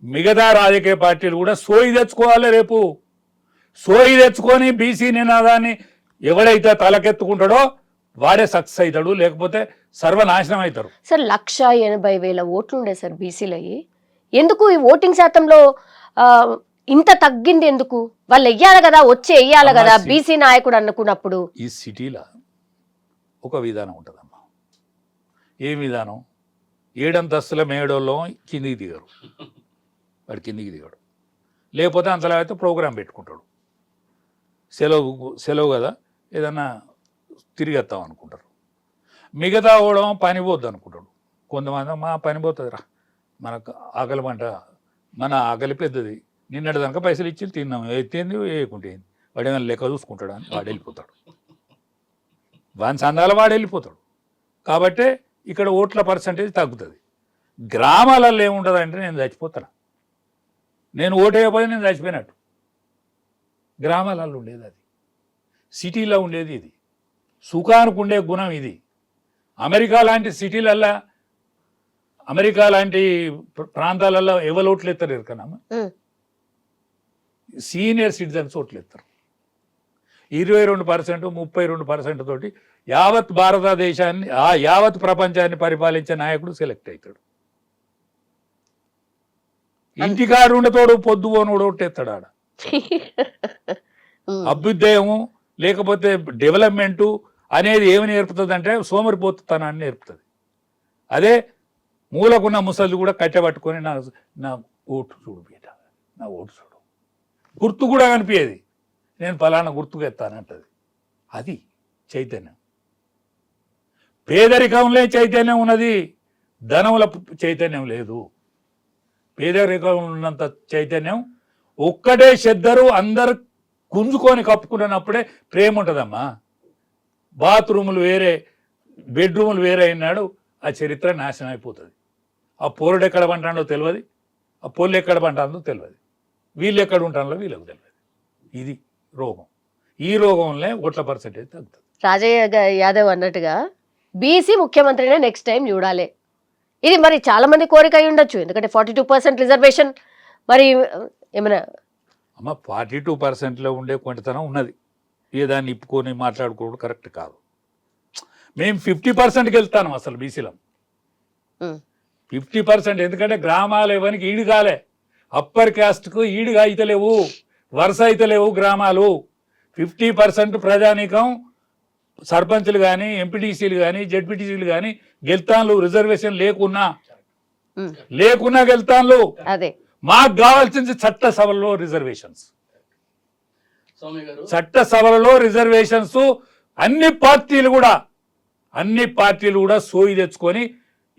మిగతా రాజకీయ పార్టీలు కూడా సోయి తెచ్చుకోవాలి. రేపు సోయి తెచ్చుకొని బీసీ నినాదాన్ని ఎవడైతే తలకెత్తుకుంటాడో వాడే సక్సెస్ అవుతాడు, లేకపోతే సర్వనాశనం అవుతారు. సార్ 1,80,000 ఓట్లు ఉండే సార్ బీసీలు అయ్యి, ఎందుకు ఈ ఓటింగ్ శాతంలో ఇంత తగ్గింది? ఎందుకు? వాళ్ళు వెయ్యాలి కదా, వచ్చి వెయ్యాలి కదా బీసీ నాయకుడు అనుకున్నప్పుడు. ఈ సిటీలో ఒక విధానం ఉంటుందమ్మా. ఏ విధానం? 7 అంతస్తుల మేడోళ్ళం కిందికి దిగరు, వాడు కిందికి దిగాడు. లేకపోతే అంతలా అయితే ప్రోగ్రాం పెట్టుకుంటాడు, సెలవు కదా ఏదన్నా తిరిగేస్తాం అనుకుంటారు. మిగతా కూడా పని పోద్ది అనుకుంటాడు. కొంతమంది మా పని పోతుందిరా, మనకు ఆకలి మంట, మన ఆకలి పెద్దది, నిన్నటి దాకా పైసలు ఇచ్చి తిన్నాం, ఎత్తేంది వేయకుంటే వాడు ఏమైనా లెక్క చూసుకుంటాడు అని వాడు వెళ్ళిపోతాడు, వాని సందాల వాడు వెళ్ళిపోతాడు. కాబట్టి ఇక్కడ ఓట్ల పర్సంటేజ్ తగ్గుతుంది. గ్రామాలలో ఏముంటుంది అంటే నేను చచ్చిపోతాను, నేను ఓటు వేయకపోతే నేను చచ్చిపోయినట్టు. గ్రామాలలో ఉండేది అది, సిటీలో ఉండేది ఇది. సుఖానికి ఉండే గుణం ఇది. అమెరికా లాంటి సిటీలల్లో, అమెరికా లాంటి ప్రాంతాలలో ఎవరు ఓట్లు ఎత్తారు ఎరకనమ్మా? సీనియర్ సిటిజన్స్ ఓట్లు ఎత్తారు. 22%, 32% తోటి యావత్ భారతదేశాన్ని, యావత్ ప్రపంచాన్ని పరిపాలించే నాయకుడు సెలెక్ట్ అవుతాడు. ఇంటికాడు ఉండతోడు పొద్దు పోనోడు ఓటేస్తాడు ఆడ. అభ్యుదయము లేకపోతే డెవలప్మెంటు అనేది ఏమి నేర్పుతుంది అంటే సోమరిపోతుతనాన్ని నేర్పుతుంది. అదే మూలకున్న ముసలి కూడా కట్టెపట్టుకొని నా ఓటు చూడు బీట, నా ఓటు చూడు, గుర్తు కూడా కనిపించేది, నేను ఫలానా గుర్తుకు ఎత్తానంటది. అది చైతన్యం. పేదరికంలో చైతన్యం ఉన్నది, ధనముల చైతన్యం లేదు. పేదరికంలో ఉన్నంత చైతన్యం ఒక్కటే చెద్దరు అందరు గుంజుకొని కప్పుకున్నప్పుడే ప్రేమ ఉంటుందమ్మా. బాత్రూములు వేరే, బెడ్రూములు వేరే అయినాడు ఆ చరిత్ర నాశనం అయిపోతుంది. ఆ పోరుడు ఎక్కడ పంటాడో తెలియదు, ఆ పొల్లు ఎక్కడ పంటాడో తెలియదు, వీళ్ళు ఎక్కడ ఉంటారో వీళ్ళకి తెలియదు. ఇది రోగం. ఈ రోగంలో ఓట్ల పర్సెంటేజ్ తగ్గుతుంది. రాజయ్య యాదవ్ అన్నట్టుగా బీసీ ముఖ్యమంత్రినే నెక్స్ట్ టైం చూడాలి. ఇది మరి చాలా మంది కోరిక అయి ఉండొచ్చు, ఎందుకంటే 42% రిజర్వేషన్. మరి ఏమైనా అమ్మ 42%లో ఉండే కొంటతనం ఉన్నది, ఏ దాన్ని ఇప్పుకొని మాట్లాడుకోవడం కరెక్ట్ కాదు. మేము 50%కి వెళ్తాను అసలు బీసీలో. 50%, ఎందుకంటే గ్రామాలు ఎవరికి ఈడు కాలే, అప్పర్ క్యాస్ట్కు ఈడుగా అయితలేవు, వరుస అయితలేవు గ్రామాలు. 50% ప్రజానీకం, సర్పంచ్లు కానీ, ఎంపీటీసీలు కానీ, జెడ్పీటీసీలు కానీ గెలుతాన్లు, రిజర్వేషన్ లేకున్నా గెలుతాన్లు. అదే మాకు కావాల్సింది చట్టసభలలో రిజర్వేషన్స్. చట్టసభలలో రిజర్వేషన్స్ అన్ని పార్టీలు కూడా సోయి తెచ్చుకొని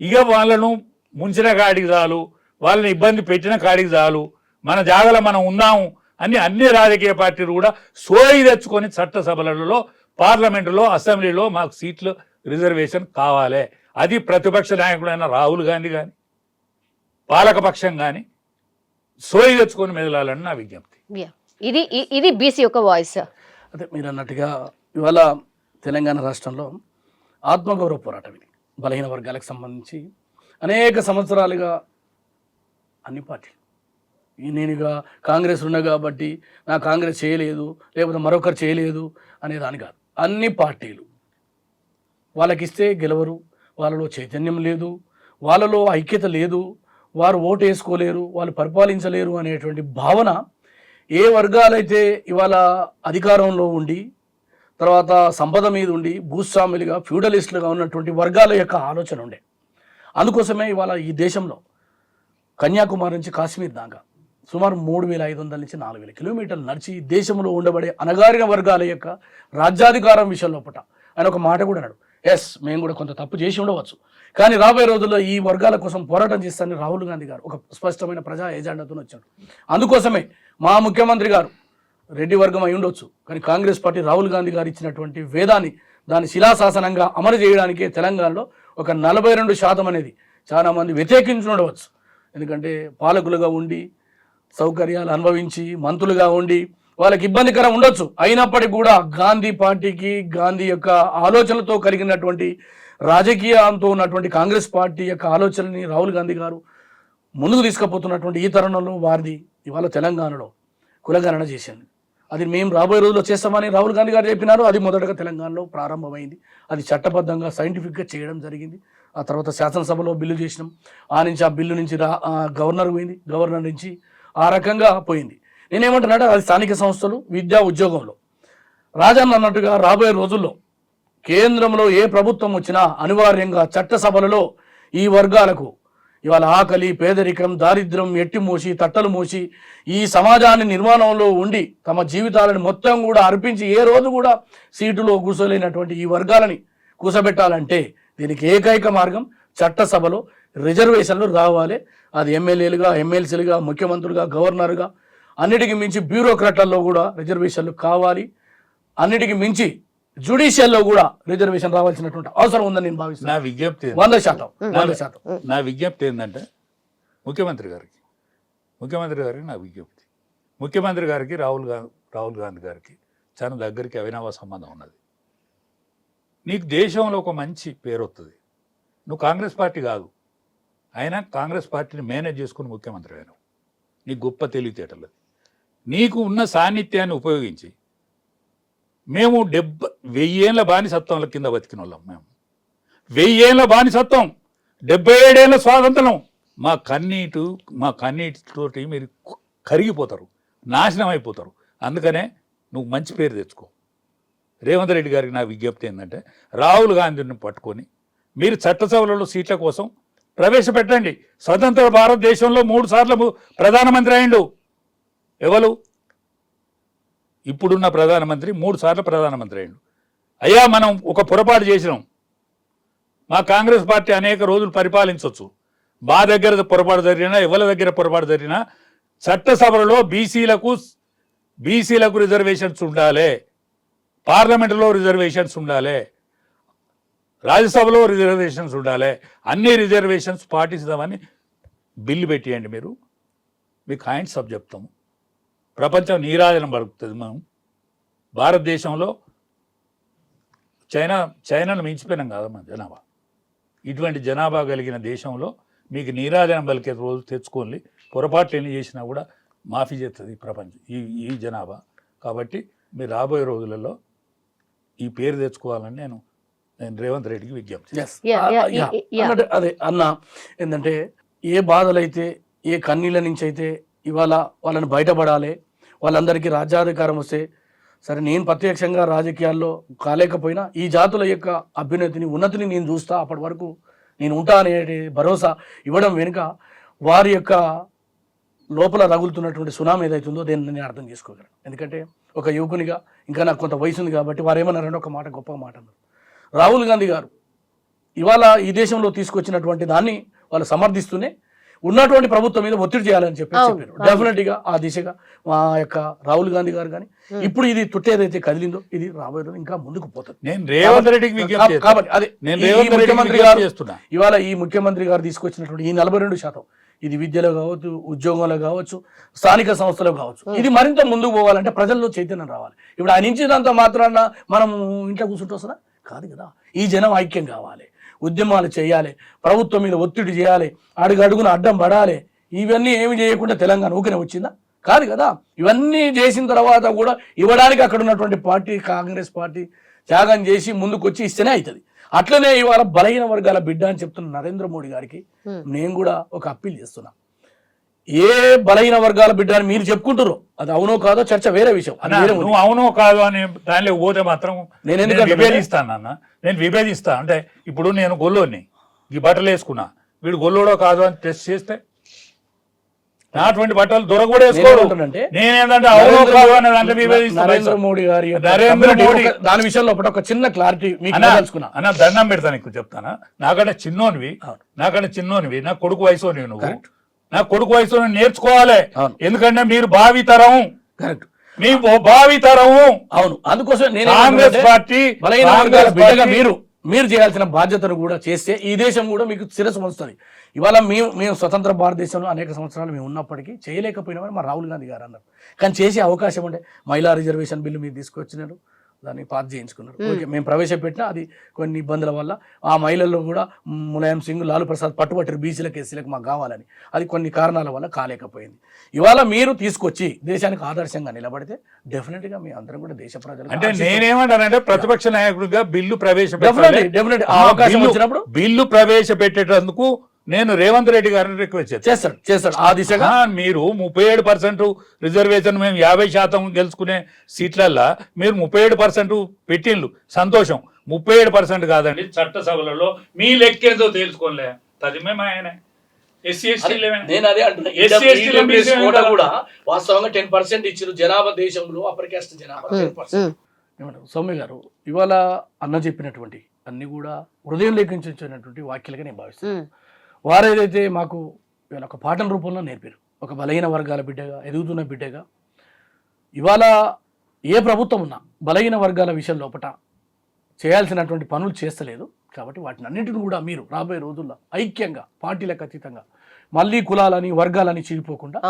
ఇక వాళ్ళను ముంచిన కాడికి చాలు, వాళ్ళని ఇబ్బంది పెట్టిన కాడికి చాలు, మన జాగలో మనం ఉన్నాము అని అన్ని రాజకీయ పార్టీలు కూడా సోయి తెచ్చుకొని చట్టసభలలో, పార్లమెంటులో, అసెంబ్లీలో మాకు సీట్లు రిజర్వేషన్ కావాలి. అది ప్రతిపక్ష నాయకుడైన రాహుల్ గాంధీ కానీ, పాలకపక్షం కానీ సోయి తెచ్చుకొని మెదలాలని నా విజ్ఞప్తి. ఇది బీసీ యొక్క వాయిస్. అదే మీరు అన్నట్టుగా ఇవాళ తెలంగాణ రాష్ట్రంలో ఆత్మగౌరవ పోరాటం ఇది. బలహీన వర్గాలకు సంబంధించి అనేక సంవత్సరాలుగా అన్ని పార్టీలు, నేనుగా కాంగ్రెస్ ఉన్నా కాబట్టి నా కాంగ్రెస్ చేయలేదు లేకపోతే మరొకరు చేయలేదు అనేదాని కాదు. అన్ని పార్టీలు వాళ్ళకిస్తే గెలవరు, వాళ్ళలో చైతన్యం లేదు, వాళ్ళలో ఐక్యత లేదు, వారు ఓటు వేసుకోలేరు, వాళ్ళు పరిపాలించలేరు అనేటువంటి భావన ఏ వర్గాలైతే ఇవాళ అధికారంలో ఉండి తర్వాత సంపద మీద ఉండి భూస్వాములుగా, ఫ్యూడలిస్టులుగా ఉన్నటువంటి వర్గాల యొక్క ఆలోచన ఉండే. అందుకోసమే ఇవాళ ఈ దేశంలో కన్యాకుమారి నుంచి కాశ్మీర్ దాకా సుమారు 3500 నుంచి 4000 కిలోమీటర్లు నడిచి దేశంలో ఉండబడే అణగారిన వర్గాల యొక్క రాజ్యాధికారం విషయంలో ఆయన ఒక మాట కూడా అన్నాడు, ఎస్ మేము కూడా కొంత తప్పు చేసి ఉండవచ్చు, కానీ రాబోయే రోజుల్లో ఈ వర్గాల కోసం పోరాటం చేస్తానని రాహుల్ గాంధీ గారు ఒక స్పష్టమైన ప్రజా ఎజెండాతో వచ్చాడు. అందుకోసమే మా ముఖ్యమంత్రి గారు రెడ్డి వర్గం అయి ఉండొచ్చు, కానీ కాంగ్రెస్ పార్టీ రాహుల్ గాంధీ గారు ఇచ్చినటువంటి వేదాన్ని దాని శిలాశాసనంగా అమలు చేయడానికే తెలంగాణలో ఒక 42% అనేది చాలా మంది వ్యతిరేకించి ఉండవచ్చు. ఎందుకంటే పాలకులుగా ఉండి సౌకర్యాలు అనుభవించి మంత్రులుగా ఉండి వాళ్ళకి ఇబ్బందికరం ఉండొచ్చు, అయినప్పటికీ కూడా గాంధీ పార్టీకి, గాంధీ యొక్క ఆలోచనలతో కలిగినటువంటి రాజకీయంతో ఉన్నటువంటి కాంగ్రెస్ పార్టీ యొక్క ఆలోచనని రాహుల్ గాంధీ గారు ముందుకు తీసుకుపోతున్నటువంటి ఈ తరుణంలో వారిది ఇవాళ తెలంగాణలో కులగణన చేసింది. అది మేము రాబోయే రోజుల్లో చేస్తామని రాహుల్ గాంధీ గారు చెప్పినారు. అది మొదటగా తెలంగాణలో ప్రారంభమైంది. అది చట్టబద్ధంగా సైంటిఫిక్గా చేయడం జరిగింది. ఆ తర్వాత శాసనసభలో బిల్లు చేసినాం. ఆ బిల్లు నుంచి గవర్నర్ పోయింది, గవర్నర్ నుంచి ఆ రకంగా పోయింది. నేనేమంటున్నాడు, అది స్థానిక సంస్థలు, విద్యా, ఉద్యోగంలో రాజన్న అన్నట్టుగా రాబోయే రోజుల్లో కేంద్రంలో ఏ ప్రభుత్వం వచ్చినా అనివార్యంగా చట్టసభలలో ఈ వర్గాలకు ఇవాళ ఆకలి, పేదరికం, దారిద్ర్యం ఎట్టి మోసి తట్టలు మోసి ఈ సమాజాన్ని నిర్మాణంలో ఉండి తమ జీవితాలను మొత్తం కూడా అర్పించి ఏ రోజు కూడా సీటులో కూర్చోలేనటువంటి ఈ వర్గాలని కూసబెట్టాలంటే దీనికి ఏకైక మార్గం చట్టసభలో రిజర్వేషన్లు రావాలి. అది ఎమ్మెల్యేలుగా, ఎమ్మెల్సీలుగా, ముఖ్యమంత్రులుగా, గవర్నర్గా, అన్నిటికీ మించి బ్యూరోక్రాట్లలో కూడా రిజర్వేషన్లు కావాలి. అన్నిటికీ మించి జ్యుడిషియల్లో కూడా రిజర్వేషన్ రావాల్సినటువంటి అవసరం ఉందని నేను భావిస్తున్నాను. నా విజ్ఞప్తి 100%. నా విజ్ఞప్తి ఏంటంటే ముఖ్యమంత్రి గారికి నా విజ్ఞప్తి, ముఖ్యమంత్రి గారికి రాహుల్ గాంధీ గారికి చాలా దగ్గరికి అవినావ సంబంధం ఉన్నది. నీకు దేశంలో ఒక మంచి పేరు వస్తుంది. నువ్వు కాంగ్రెస్ పార్టీ కాదు, అయినా కాంగ్రెస్ పార్టీని మేనేజ్ చేసుకుని ముఖ్యమంత్రి అయినావు. నీకు గొప్ప తెలివితేటలు. నీకు ఉన్న సాన్నిధ్యాన్ని ఉపయోగించి మేము 1000 ఏళ్ళ బానిసత్వంల కింద బతికిన వాళ్ళం. మేము 1000 ఏళ్ళ బానిసత్వం, 77 ఏళ్ళ స్వాతంత్రం. మా కన్నీటితోటి మీరు కరిగిపోతారు, నాశనం అయిపోతారు. అందుకనే నువ్వు మంచి పేరు తెచ్చుకో. రేవంత్ రెడ్డి గారికి నా విజ్ఞప్తి ఏంటంటే రాహుల్ గాంధీని పట్టుకొని మీరు చట్టసభలలో సీట్ల కోసం ప్రవేశపెట్టండి. స్వతంత్ర భారతదేశంలో 3 సార్లు ప్రధానమంత్రి అయిండు. ఎవరు? ఇప్పుడున్న ప్రధానమంత్రి 3 సార్లు ప్రధానమంత్రి అయిండు. అయ్యా, మనం ఒక పొరపాటు చేసినాం. మా కాంగ్రెస్ పార్టీ అనేక రోజులు పరిపాలించవచ్చు. మా దగ్గర పొరపాటు జరిగినా, ఎవరి దగ్గర పొరపాటు జరిగినా చట్టసభలలో బీసీలకు రిజర్వేషన్స్ ఉండాలి, పార్లమెంటులో రిజర్వేషన్స్ ఉండాలి, రాజ్యసభలో రిజర్వేషన్స్ ఉండాలి. అన్ని రిజర్వేషన్స్ పాటిస్తామని బిల్లు పెట్టేయండి. మీకు హ్యాండ్స్ అప్ చెప్తాము. ప్రపంచం నీరాజనం పలుకుతుంది. మనం భారతదేశంలో చైనాను మించిపోయినాం కాదమ్మా జనాభా. ఇటువంటి జనాభా కలిగిన దేశంలో మీకు నీరాజనం పలికే రోజు తెచ్చుకోండి. పొరపాట్లు ఎన్ని చేసినా కూడా మాఫీ చేస్తుంది ప్రపంచం ఈ జనాభా. కాబట్టి మీరు రాబోయే రోజులలో ఈ పేరు తెచ్చుకోవాలని నేను రేవంత్ రెడ్డికి విజ్ఞప్తి. అదే అన్న ఏంటంటే ఏ బాధలైతే, ఏ కన్నీళ్ళ నుంచి అయితే ఇవాళ వాళ్ళని బయటపడాలి, వాళ్ళందరికీ రాజ్యాధికారం వస్తే సరే. నేను ప్రత్యక్షంగా రాజకీయాల్లో కాలేకపోయినా ఈ జాతుల యొక్క అభ్యున్నతిని, ఉన్నతిని నేను చూస్తా. అప్పటి వరకు నేను ఉంటా అనే భరోసా ఇవ్వడం వెనుక వారి యొక్క లోపల రగులుతున్నటువంటి సునామీ ఏదైతుందో దీన్ని నేను అర్థం చేసుకోగలను. ఎందుకంటే ఒక యువకునిగా ఇంకా నాకు కొంత వయసు ఉంది కాబట్టి వారు ఏమన్నారంటే ఒక మాట, గొప్ప మాట అన్నారు. రాహుల్ గాంధీ గారు ఇవాళ ఈ దేశంలో తీసుకొచ్చినటువంటి దాన్ని వాళ్ళు సమర్థిస్తూనే ఉన్నటువంటి ప్రభుత్వం మీద ఒత్తిడి చేయాలని చెప్పారు. డెఫినెట్గా ఆ దిశగా మా యొక్క రాహుల్ గాంధీ గారు కానీ ఇప్పుడు ఇది ఏదైతే కదిలిందో ఇది రాబోయే రోజు ఇంకా ముందుకు పోతుంది. నేను రేవంత్ రెడ్డికి కాబట్టి అదే ముఖ్యమంత్రి గారు ఇవాళ ఈ ముఖ్యమంత్రి గారు తీసుకొచ్చినటువంటి ఈ 42%, ఇది విద్యలో కావచ్చు, ఉద్యోగంలో కావచ్చు, స్థానిక సంస్థలో కావచ్చు, ఇది మరింత ముందుకు పోవాలంటే ప్రజల్లో చైతన్యం రావాలి. ఇప్పుడు ఆయన ఇచ్చినంత మాత్రాన మనం ఇంట్లో కూర్చుంటూ వస్తుందా? కాదు కదా. ఈ జనం ఐక్యం కావాలి, ఉద్యమాలు చేయాలి, ప్రభుత్వం మీద ఒత్తిడి చేయాలి, అడుగడుగున అడ్డం పడాలి. ఇవన్నీ ఏమి చేయకుండా తెలంగాణ ఊకనే వచ్చిందా? కాదు కదా. ఇవన్నీ చేసిన తర్వాత కూడా ఇవ్వడానికి అక్కడ ఉన్నటువంటి పార్టీ, కాంగ్రెస్ పార్టీ త్యాగం చేసి ముందుకు వచ్చి ఇస్తేనే అవుతుంది. అట్లనే ఇవాళ బలహీన వర్గాల బిడ్డ అని చెప్తున్న నరేంద్ర మోడీ గారికి నేను కూడా ఒక అప్పీల్ చేస్తున్నా. ఏ బలహీన వర్గాల బిడ్డ అని మీరు చెప్పుకుంటారో అది అవునో కాదో చర్చ వేరే విషయం. నువ్వు అవునో కాదో అని దానిలో పోతే మాత్రం నేను విభేదిస్తా. అంటే ఇప్పుడు నేను గొల్లోని ఈ బట్టలు వేసుకున్నా, వీడు గొల్లోడో కాదో అని టెస్ట్ చేస్తే నాటువంటి బట్టలు దొరకకూడదు వేసుకోవాలంటే నేనేంటంటే అవునో కాదో అని దాంట్లో విభేదిస్తా. నరేంద్ర మోడీ దాని విషయంలో ఒక చిన్న క్లారిటీ అన్న దండం పెడతాను. నీకు చెప్తానా, నాకంటే చిన్నోనివి, నా కొడుకు వయసు నువ్వు, నా కొడుకు వయసు నేర్చుకోవాలి. ఎందుకంటే మీరు భావితరం, అవును. అందుకోసం కాంగ్రెస్ పార్టీ మీరు చేయాల్సిన బాధ్యతను కూడా చేస్తే ఈ దేశం కూడా మీకు శిరస్సు వస్తుంది. ఇవాళ మేము స్వతంత్ర భారతదేశంలో అనేక సంవత్సరాలు మేము ఉన్నప్పటికీ చేయలేకపోయినామని మా రాహుల్ గాంధీ గారు అన్నారు. కానీ చేసే అవకాశం ఉండే. మహిళా రిజర్వేషన్ బిల్లు మీరు తీసుకొచ్చినారు, దాన్ని పాస్ చేయించుకున్నారు. ఓకే, మేము ప్రవేశపెట్టినా అది కొన్ని ఇబ్బందుల వల్ల ఆ మహిళల్లో కూడా ములాయం సింగ్, లాలూ ప్రసాద్ పట్టుబట్టారు బీసీలకు, ఎస్సీలకు మాకు కావాలని. అది కొన్ని కారణాల వల్ల కాలేకపోయింది. ఇవాళ మీరు తీసుకొచ్చి దేశానికి ఆదర్శంగా నిలబడితే డెఫినెట్గా మీ అందరం కూడా దేశ ప్రజలు. అంటే నేనేమంటానంటే ప్రతిపక్ష నాయకుడిగా బిల్లు బిల్లు ప్రవేశపెట్టేటందుకు నేను రేవంత్ రెడ్డి గారిని రిక్వెస్ట్ చేస్తాడు ఆ దిశగా. మీరు 37% రిజర్వేషన్, మేము 50% గెలుచుకునే సీట్లల్లో మీరు 37% పెట్టిండ్లు, సంతోషం. 37% కాదండి, చట్టసభలలో మీ లెక్కేందో తెలుసుకోలే. తదిమే ఆయనే ఎస్సీ ఎస్టీ నేను అదే అంటున్నా. SC, ST లో EWS మీసేం కోటా కదా? కూడా వాస్తవంగా 10% ఇచ్చారు జనాభా దేశంలో అప్పర్ క్యాస్ట్ జనాభా 10%. ఏమంటారు సౌమ్య గారు? ఇవాళ అన్న చెప్పినటువంటి అన్ని కూడా హృదయం లేఖించినటువంటి వాక్యాలుగా నేను భావిస్తున్నాను. వారు ఏదైతే మాకు ఇవాళ ఒక పాఠం రూపంలో నేర్పారు, ఒక బలహీన వర్గాల బిడ్డగా, ఎదుగుతున్న బిడ్డగా, ఇవాళ ఏ ప్రభుత్వం ఉన్నా బలహీన వర్గాల విషయం లోపల చేయాల్సినటువంటి పనులు చేస్తలేదు. కాబట్టి వాటిని అన్నింటిని కూడా మీరు రాబోయే రోజుల్లో ఐక్యంగా, పార్టీలకు అతీతంగా, మళ్ళీ కులాలని వర్గాలని చీలిపోకుండా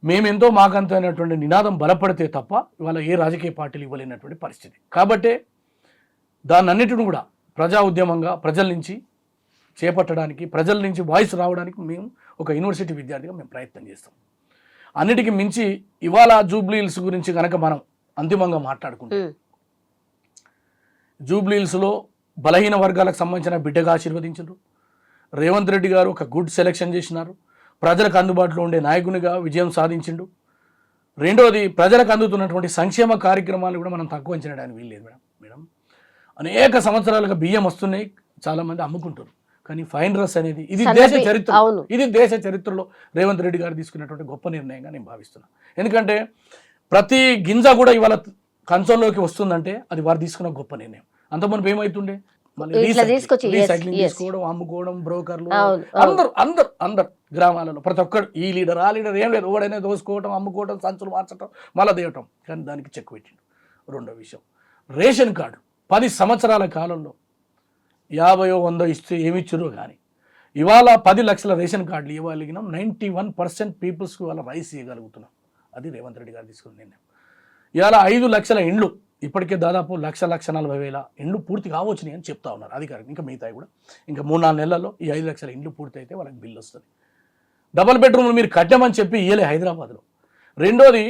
మేమెంతో మాకంతో అయినటువంటి నినాదం బలపడితే తప్ప ఇవాళ ఏ రాజకీయ పార్టీలు ఇవ్వలేనటువంటి పరిస్థితి. కాబట్టి దాన్ని అన్నిటిని కూడా ప్రజా ఉద్యమంగా ప్రజల నుంచి చేపట్టడానికి, ప్రజల నుంచి వాయిస్ రావడానికి మేము ఒక యూనివర్సిటీ విద్యార్థిగా మేము ప్రయత్నం చేస్తాం. అన్నిటికీ మించి ఇవాళ జూబ్లీ హిల్స్ గురించి కనుక మనం అంతిమంగా మాట్లాడుకుంటే, జూబ్లీ హిల్స్లో బలహీన వర్గాలకు సంబంధించిన బిడ్డగా ఆశీర్వదించారు. రేవంత్ రెడ్డి గారు ఒక గుడ్ సెలెక్షన్ చేసినారు. ప్రజలకు అందుబాటులో ఉండే నాయకునిగా విజయం సాధించిండు. రెండోది, ప్రజలకు అందుతున్నటువంటి సంక్షేమ కార్యక్రమాలు కూడా మనం తక్కువ అంచనాడానికి వీల్లేదు మేడం. అనేక సంవత్సరాలుగా బియ్యం వస్తున్నాయి, చాలామంది అమ్ముకుంటారు. కానీ ఫైన్ రస్ అనేది ఇది దేశ చరిత్రలో రేవంత్ రెడ్డి గారు తీసుకున్నటువంటి గొప్ప నిర్ణయంగా నేను భావిస్తున్నాను. ఎందుకంటే ప్రతి గింజ కూడా ఇవాళ కంచంలోకి వస్తుందంటే అది వారు తీసుకున్న గొప్ప నిర్ణయం. అంత మనం ఏమవుతుండే, రీసైక్లింగ్ తీసుకోవడం, అమ్ముకోవడం, బ్రోకర్లు అందరు గ్రామాలలో ప్రతి ఒక్కరు ఈ లీడర్ ఆ లీడర్ ఏం లేదు, ఓడైనా దోసుకోవడం, అమ్ముకోవడం, సంచులు మార్చడం, మళ్ళీ దేవటం. కానీ దానికి చెక్ పెట్టిండు. రెండో విషయం, రేషన్ కార్డు 10 సంవత్సరాల కాలంలో 50-100 ఇస్తే ఏమిచ్చారో కానీ ఇవాళ 10 లక్షల రేషన్ కార్డులు ఇవ్వగలిగినాం. 91% పీపుల్స్కి ఇవాళ రైస్ ఇవ్వగలుగుతున్నాం. అది రేవంత్ రెడ్డి గారు తీసుకున్న నిర్ణయం. ఇవాళ 5 లక్షల ఇండ్లు, ఇప్పటికే దాదాపు 1,40,000 ఇండ్లు పూర్తి కావచ్చుని అని చెప్తా ఉన్నారు అధికారులు. ఇంకా మిగతాయి కూడా ఇంకా 3-4 నెలల్లో ఈ 5 లక్షల ఇండ్లు పూర్తి అయితే వాళ్ళకి బిల్లు వస్తుంది. డబుల్ బెడ్రూమ్లు మీరు కట్టామని చెప్పి ఇయ్యలే హైదరాబాద్లో. రెండోది,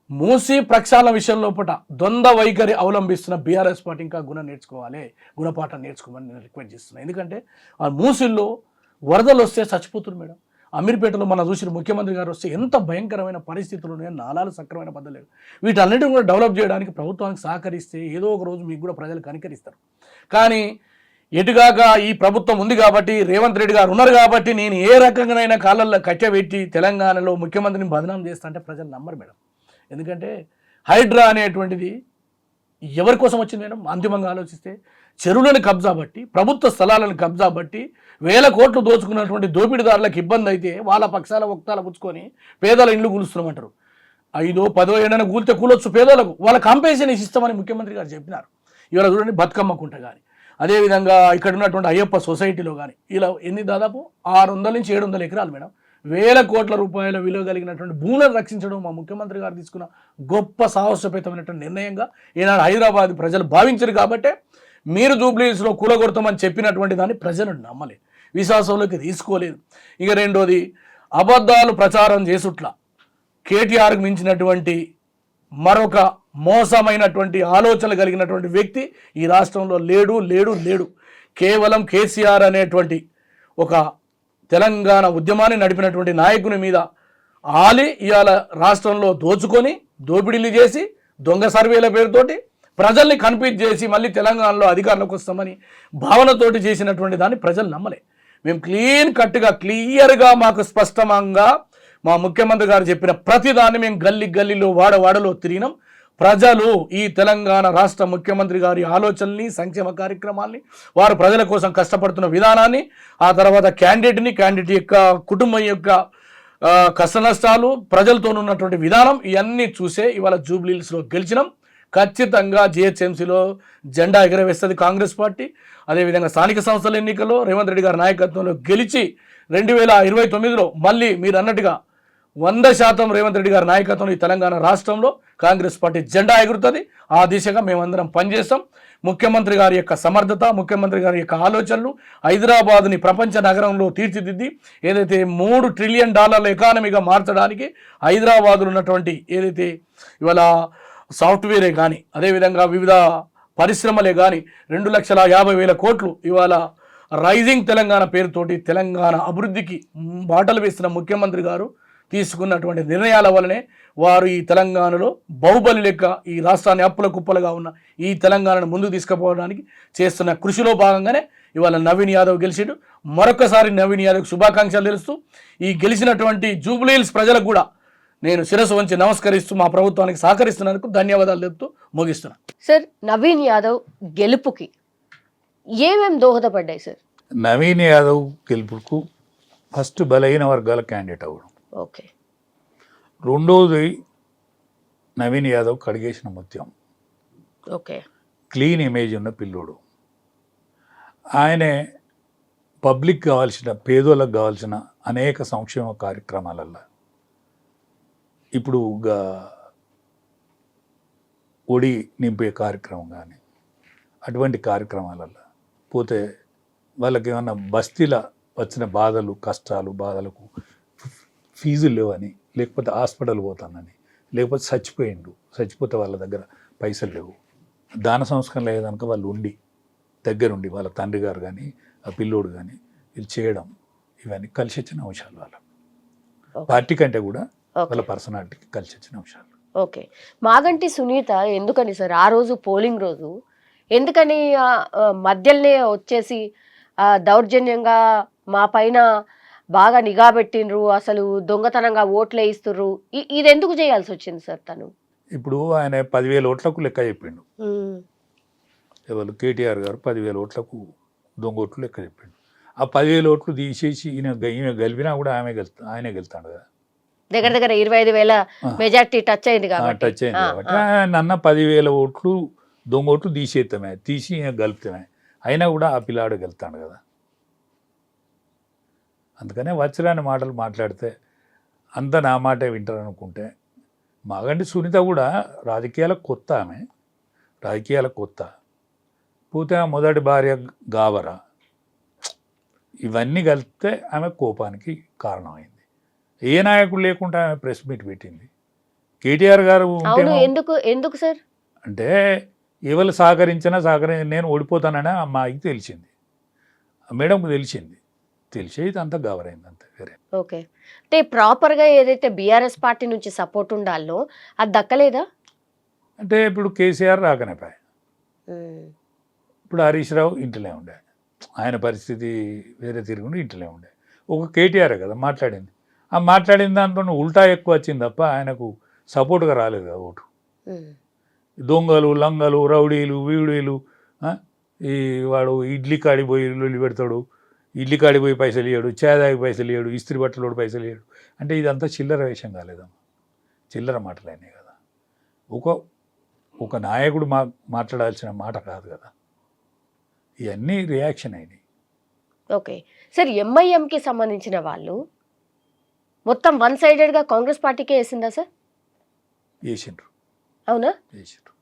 మూసీ ప్రక్షాళన విషయం లోపల ద్వంద్వ వైఖరి అవలంబిస్తున్న బీఆర్ఎస్ పార్టీ ఇంకా గుణపాఠం నేర్చుకోమని నేను రిక్వెస్ట్ చేస్తున్నాను. ఎందుకంటే ఆ మూసీల్లో వరదలు వస్తే చచ్చిపోతున్నారు మేడం. అమీర్పేటలో మనం చూసిన ముఖ్యమంత్రి గారు వస్తే ఎంత భయంకరమైన పరిస్థితులు ఉన్నాయో, నాలాలు సక్రమైన పద్ధతి లేదు. వీటన్నిటిని కూడా డెవలప్ చేయడానికి ప్రభుత్వానికి సహకరిస్తే ఏదో ఒక రోజు మీకు కూడా ప్రజలు కనికరిస్తారు. కానీ ఎటుగాక ఈ ప్రభుత్వం ఉంది కాబట్టి, రేవంత్ రెడ్డి గారు ఉన్నారు కాబట్టి, నేను ఏ రకంగానైనా కాళ్ళల్లో కట్టెబెట్టి తెలంగాణలో ముఖ్యమంత్రిని బదనాం చేస్తా అంటే ప్రజలు నమ్మరు మేడం. ఎందుకంటే హైడ్రా అనేటువంటిది ఎవరి కోసం వచ్చింది మేడం? అంతిమంగా ఆలోచిస్తే చెరువులను కబ్జా బట్టి, ప్రభుత్వ స్థలాలను కబ్జా బట్టి 1000 కోట్లు దోచుకున్నటువంటి దోపిడీదారులకు ఇబ్బంది అయితే వాళ్ళ పక్షాల వక్తాల పుచ్చుకొని పేదల ఇండ్లు కూలుస్తున్నామంటారు. 5-10 ఏడైనా కూలితే కూలొచ్చు పేదలకు, వాళ్ళ కాంపెన్సేషన్ ఇస్తామని ముఖ్యమంత్రి గారు చెప్పినారు. ఇవాళ చూడండి బతుకమ్మకుంట కానీ, అదేవిధంగా ఇక్కడ ఉన్నటువంటి అయ్యప్ప సొసైటీలో కానీ ఇలా దాదాపు 600 నుంచి 700 ఎకరాలు మేడం. 1000 కోట్ల రూపాయల విలువ కలిగినటువంటి భూములను రక్షించడం మా ముఖ్యమంత్రి గారు తీసుకున్న గొప్ప సాహసోపేతమైనటువంటి నిర్ణయంగా ఈనాడు హైదరాబాద్ ప్రజలు భావించారు. కాబట్టే మీరు జూబ్లీ హిల్స్లో కూలగొడతామని చెప్పినటువంటి దాన్ని ప్రజలు నమ్మలేదు, విశ్వాసంలోకి తీసుకోలేదు. ఇక రెండోది, అబద్ధాలు ప్రచారం చేసుట్లా కేటీఆర్కు మించినటువంటి మరొక మోసమైనటువంటి ఆలోచనలు కలిగినటువంటి వ్యక్తి ఈ రాష్ట్రంలో లేడు. కేవలం కేసీఆర్ అనేటువంటి ఒక తెలంగాణ ఉద్యమాన్ని నడిపినటువంటి నాయకుని మీద ఆలి ఇవాళ రాష్ట్రంలో దోపిడీలు చేసి దొంగ సర్వేల పేరుతోటి ప్రజల్ని కన్ఫ్యూజ్ చేసి మళ్ళీ తెలంగాణలో అధికారంలోకి వస్తామని భావనతోటి చేసినటువంటి దాన్ని ప్రజలు నమ్మలే. మేము క్లియర్గా మాకు స్పష్టంగా మా ముఖ్యమంత్రి గారు చెప్పిన ప్రతిదాన్ని మేము గల్లీలో వాడవాడలో తిరిగినాం. ప్రజలు ఈ తెలంగాణ రాష్ట్ర ముఖ్యమంత్రి గారి ఆలోచనల్ని, సంక్షేమ కార్యక్రమాల్ని, వారు ప్రజల కోసం కష్టపడుతున్న విధానాన్ని, ఆ తర్వాత క్యాండిడేట్ యొక్క కుటుంబం యొక్క కష్ట నష్టాలు, ప్రజలతో ఉన్నటువంటి విధానం, ఇవన్నీ చూసే ఇవాళ జూబ్లీ హిల్స్లో గెలిచినాం. ఖచ్చితంగా జిహెచ్ఎంసీలో జెండా ఎగరవేస్తుంది కాంగ్రెస్ పార్టీ. అదేవిధంగా స్థానిక సంస్థల ఎన్నికల్లో రేవంత్ రెడ్డి గారి నాయకత్వంలో గెలిచి 2029లో మళ్ళీ మీరు అన్నట్టుగా 100% రేవంత్ రెడ్డి గారి నాయకత్వంలో ఈ తెలంగాణ రాష్ట్రంలో కాంగ్రెస్ పార్టీ జెండా ఎగురుతుంది. ఆ దిశగా మేమందరం పనిచేస్తాం. ముఖ్యమంత్రి గారి యొక్క సమర్థత, ముఖ్యమంత్రి గారి యొక్క ఆలోచనలు హైదరాబాద్ని ప్రపంచ నగరంలో తీర్చిదిద్ది ఏదైతే $3 ట్రిలియన్ ఎకానమీగా మార్చడానికి హైదరాబాద్లో ఉన్నటువంటి ఏదైతే ఇవాళ సాఫ్ట్వేరే కానీ, అదేవిధంగా వివిధ పరిశ్రమలే కానీ 2,50,000 కోట్లు ఇవాళ రైజింగ్ తెలంగాణ పేరుతోటి తెలంగాణ అభివృద్ధికి బాటలు వేస్తున్న ముఖ్యమంత్రి గారు తీసుకున్నటువంటి నిర్ణయాల వల్లనే వారు ఈ తెలంగాణలో బాహుబలి లెక్క ఈ రాష్ట్రాన్ని అప్పుల కుప్పలుగా ఉన్న ఈ తెలంగాణను ముందుకు తీసుకుపోవడానికి చేస్తున్న కృషిలో భాగంగానే ఇవాళ నవీన్ యాదవ్ గెలిచిండు. మరొకసారి నవీన్ యాదవ్ శుభాకాంక్షలు తెలుస్తూ ఈ గెలిచినటువంటి జూబ్లీ హిల్స్ ప్రజలకు కూడా నేను శిరస్సు వంచి నమస్కరిస్తూ మా ప్రభుత్వానికి సహకరిస్తున్నందుకు ధన్యవాదాలు చెప్తూ ముగిస్తున్నాను. సార్ నవీన్ యాదవ్ గెలుపుకి ఏమేం దోహదపడ్డాయి సార్? నవీన్ యాదవ్ గెలుపుకు ఫస్ట్ బలహీన వర్గాల క్యాండిడేట్ అవ్వడం, ఓకే. రెండోది నవీన్ యాదవ్ కడిగేసిన ముత్యం, ఓకే. క్లీన్ ఇమేజ్ ఉన్న పిల్లోడు. ఆయనే పబ్లిక్ కావాల్సిన, పేదోళ్ళకు కావాల్సిన అనేక సంక్షేమ కార్యక్రమాలల్లో ఇప్పుడు ఒడి నింపే కార్యక్రమం కానీ అటువంటి కార్యక్రమాలల్లో పోతే వాళ్ళకి ఏమన్నా బస్తీల వచ్చిన బాధలు, కష్టాలు, బాధలకు ఫీజులు లేవని, లేకపోతే హాస్పిటల్ పోతానని, లేకపోతే చచ్చిపోతే వాళ్ళ దగ్గర పైసలు లేవు, దాన సంస్కరణ లేదనుక వాళ్ళు ఉండి దగ్గరుండి వాళ్ళ తండ్రి గారు కానీ ఆ పిల్లోడు కానీ ఇది చేయడం, ఇవన్నీ కలిసి వచ్చిన అంశాలు. వాళ్ళ పార్టీ కంటే కూడా వాళ్ళ పర్సనాలిటీకి కలిసి వచ్చిన అంశాలు. ఓకే. మాగంటి సునీత ఎందుకని సార్ ఆ రోజు పోలింగ్ రోజు ఎందుకని మధ్యలోనే వచ్చేసి దౌర్జన్యంగా మా పైన బాగా నిఘా పెట్టిండ్రు, అసలు దొంగతనంగా ఓట్లు వేయిస్తుర్రు, ఇది ఎందుకు చేయాల్సి వచ్చింది సార్ తను? ఇప్పుడు ఆయన 10,000 ఓట్లకు లెక్క చెప్పిండు. ఎవరు కేటీఆర్ గారు 10,000 ఓట్లకు దొంగ ఓట్లు లెక్క చెప్పిండు. ఆ 10,000 ఓట్లు తీసేసి ఈమె గెలిపినా కూడా ఆయనే గెలుతాడు కదా. దగ్గర 25,000 మెజార్టీ టచ్ అయింది కాబట్టి నన్న 10,000 ఓట్లు దొంగ ఓట్లు తీసి ఈయన గెలుపుతామే, అయినా కూడా ఆ పిల్లాడు గెలుతాడు కదా. అందుకనే వచ్చరాని మాటలు మాట్లాడితే అంతా నా మాటే వింటారు అనుకుంటే, మాగంటి సునీత కూడా రాజకీయాలకు కొత్త పోతే మొదటి భార్య గావర, ఇవన్నీ కలిపితే ఆమె కోపానికి కారణమైంది. ఏ నాయకుడు లేకుండా ఆమె ప్రెస్ మీట్ పెట్టింది. కేటీఆర్ గారు ఎందుకు సార్ అంటే ఎవరు సహకరించినా నేను ఓడిపోతానని ఆ అమ్మాయికి తెలిసింది, మేడంకు తెలిసేది అంతా గావరైంది అంతే, వేరే. ఓకే. అంటే ప్రాపర్గా ఏదైతే బీఆర్ఎస్ పార్టీ నుంచి సపోర్ట్ ఉండాలో అది దక్కలేదా? అంటే ఇప్పుడు కేసీఆర్ రాకనేపాయ, ఇప్పుడు హరీష్ రావు ఇంటిలో ఉండే, ఆయన పరిస్థితి వేరే తిరుగుండి ఇంటిలో ఉండే. ఒక కేటీఆర్ కదా మాట్లాడింది, ఆ మాట్లాడిన దాంట్లో ఉల్టా ఎక్కువ వచ్చింది తప్ప ఆయనకు సపోర్ట్గా రాలేదు కదా ఓటు. దొంగలు, లంగలు, రౌడీలు, వీడీలు, ఈ వాడు ఇడ్లీ కాడిపోయి లొల్లి పెడతాడు, ఇడ్లీ కాడిపోయి పైసలు ఇయ్యాడు, చేదాకి పైసలు ఇయ్యాడు, ఇస్త్రీ బట్టలోడు పైసలు ఇయ్యాడు, అంటే ఇదంతా చిల్లర వేషం కాలేదమ్మా, చిల్లర మాటలైనాయి కదా. ఒక నాయకుడు మాట్లాడాల్సిన మాట కాదు కదా, ఇవన్నీ రియాక్షన్ అయినాయి. ఓకే సార్, ఎంఐఎంకి సంబంధించిన వాళ్ళు మొత్తం వన్ సైడెడ్గా కాంగ్రెస్ పార్టీకే వేసిందా సార్? వేసిండ్రు. అవునా? వేసిండ్రు.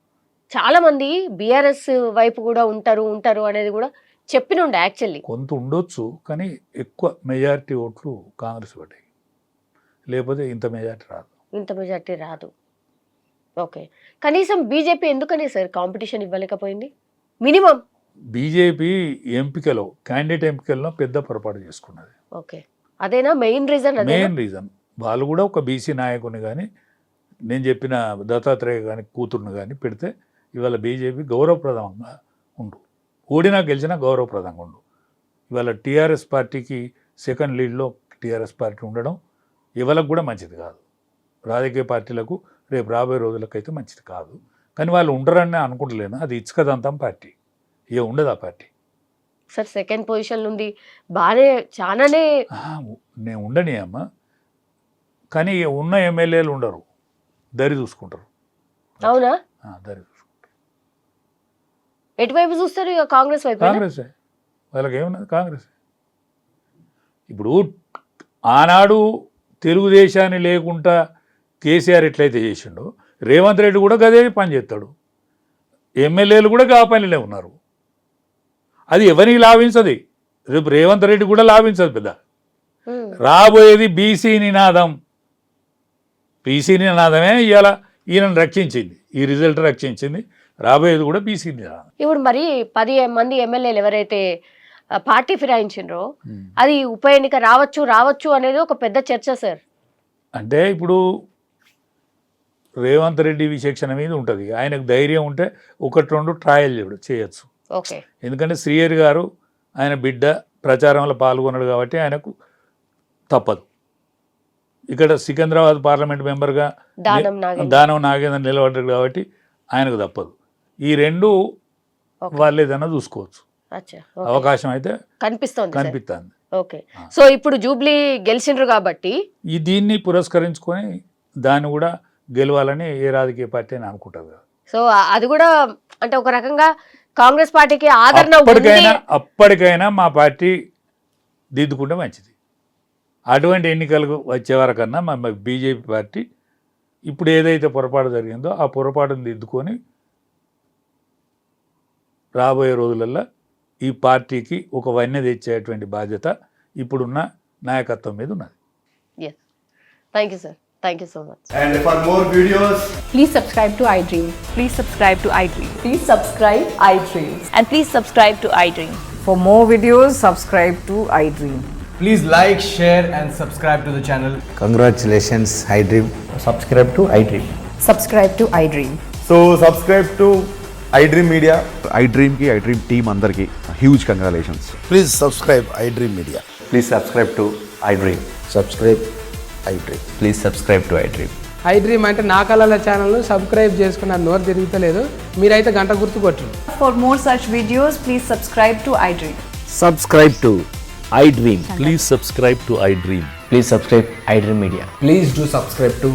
చాలా మంది బీఆర్ఎస్ వైపు కూడా ఉంటారు అనేది కూడా చెప్పినుండే. యాక్చువల్లీ కొంత ఉండొచ్చు, కానీ ఎక్కువ మెజారిటీ ఓట్లు కాంగ్రెస్ పడ్డాయి, లేకపోతే ఇంత మెజారిటీ రాదు. ఓకే. కనీసం బీజేపీ ఎందుకని సార్ కాంపిటీషన్ ఇవ్వలేకపోయింది? మినిమం బీజేపీ క్యాండిడేట్ ఎంపికల్లో పెద్ద పొరపాటు చేసుకున్నది. ఓకే, అదేనా మెయిన్ రీజన్? వాళ్ళు కూడా ఒక బీసీ నాయకుని కానీ, నేను చెప్పిన దత్తాత్రేయ కానీ కూతురుని కానీ పెడితే ఇవాళ బీజేపీ గౌరవప్రదంగా ఉండు, ఓడినా గెలిచినా గౌరవప్రదంగా ఉండు. ఇవాళ టీఆర్ఎస్ పార్టీకి సెకండ్ లీడ్లో టీఆర్ఎస్ పార్టీ ఉండడం ఇవాళకు కూడా మంచిది కాదు, రాజకీయ పార్టీలకు రేపు రాబోయే రోజులకైతే మంచిది కాదు. కానీ వాళ్ళు ఉండరని అనుకుంటలేను, అది ఇచ్చకదంతం పార్టీ, ఇక ఉండదు ఆ పార్టీ. సార్ సెకండ్ పొజిషన్ నుండి బాగానే చాలానే నేను ఉండని అమ్మ, కానీ ఉన్న ఎమ్మెల్యేలు ఉండరు, దరి చూసుకుంటారు. అవునా? దరి చూసుకుంటారు. ఎటువైపు చూస్తారు? ఇక కాంగ్రెస్ వైపు. కాంగ్రెసే, వాళ్ళకి ఏమన్నది కాంగ్రెస్. ఇప్పుడు ఆనాడు తెలుగుదేశాన్ని లేకుండా కేసీఆర్ ఎట్లయితే చేసిండో రేవంత్ రెడ్డి కూడా గదే పని చేస్తాడు, ఎమ్మెల్యేలు కూడా గా పనిలో ఉన్నారు. అది ఎవరికి లాభించదు, రేపు రేవంత్ రెడ్డి కూడా లాభించదు. పెద్ద రాబోయేది బీసీ నినాదమే ఇవాళ ఈయనను రక్షించింది, ఈ రిజల్ట్ రక్షించింది. రాబోయేది కూడా బీసీ నినాదం. ఇప్పుడు మరి 10 మంది ఎమ్మెల్యేలు ఎవరైతే పార్టీ ఫిరాయించిండ్రో అది ఉప ఎన్నిక రావచ్చు అనేది ఒక పెద్ద చర్చ సార్. అంటే ఇప్పుడు రేవంత్ రెడ్డి విచక్షణ మీద ఉంటుంది, ఆయనకు ధైర్యం ఉంటే 1-2 ట్రయల్ చేయొచ్చు. ఓకే. ఎందుకంటే శ్రీహరి గారు ఆయన బిడ్డ ప్రచారంలో పాల్గొన్నాడు కాబట్టి ఆయనకు తప్పదు. ఇక్కడ సికింద్రాబాద్ పార్లమెంట్ మెంబర్గా దానం నాగేంద్ర నిలబడ్డాడు కాబట్టి ఆయనకు తప్పదు. ఈ రెండు వాళ్ళు ఏదైనా చూసుకోవచ్చు, అవకాశం అయితే కనిపిస్తుంది. ఓకే, సో ఇప్పుడు జూబ్లీ గెలిచిండ్రు కాబట్టి ఈ దీన్ని పురస్కరించుకొని దాన్ని కూడా గెలవాలని ఏ రాజకీయ పార్టీ అని అనుకుంటుంది కదా. సో అది కూడా అంటే ఒక రకంగా కాంగ్రెస్ పార్టీకి ఆదరణ అప్పటికైనా మా పార్టీ దిద్దుకుంటే మంచిది. అటువంటి ఎన్నికలకు వచ్చే వరకన్నా మా బీజేపీ పార్టీ ఇప్పుడు ఏదైతే పొరపాటు జరిగిందో ఆ పొరపాటును దిద్దుకొని రాబోయే రోజులలో ఈ పార్టీకి ఒక వన్య తెచ్చేటువంటి బాధ్యత ఇప్పుడున్న నాయకత్వం మీద ఉన్నది. Thank you sir, thank you so much. And for more videos, Please subscribe to iDream. Please subscribe to iDream. Please subscribe iDream. And please subscribe to iDream. For more videos, subscribe to iDream. please like, share and subscribe to the channel. Congratulations, iDream. Subscribe to iDream. Subscribe to iDream. So subscribe to iDream Media. iDream ki iDream team andarki huge congratulations. Please subscribe iDream Media. Please subscribe to iDream. Subscribe iDream. Please subscribe to iDream. iDream అంటే నా కళల ఛానల్ను subscribe చేసుకున్న నోరు తిరుగుతలేదు, మీరైతే గంట గుర్తు కొట్టండి. For more such videos, please subscribe to iDream. Subscribe to iDream. Please subscribe to iDream. Please subscribe iDream Media. Please do subscribe to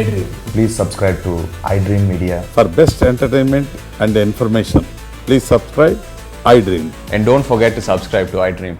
iDream. Please subscribe to iDream Media. For best entertainment and information, please subscribe iDream. And don't forget to subscribe to iDream.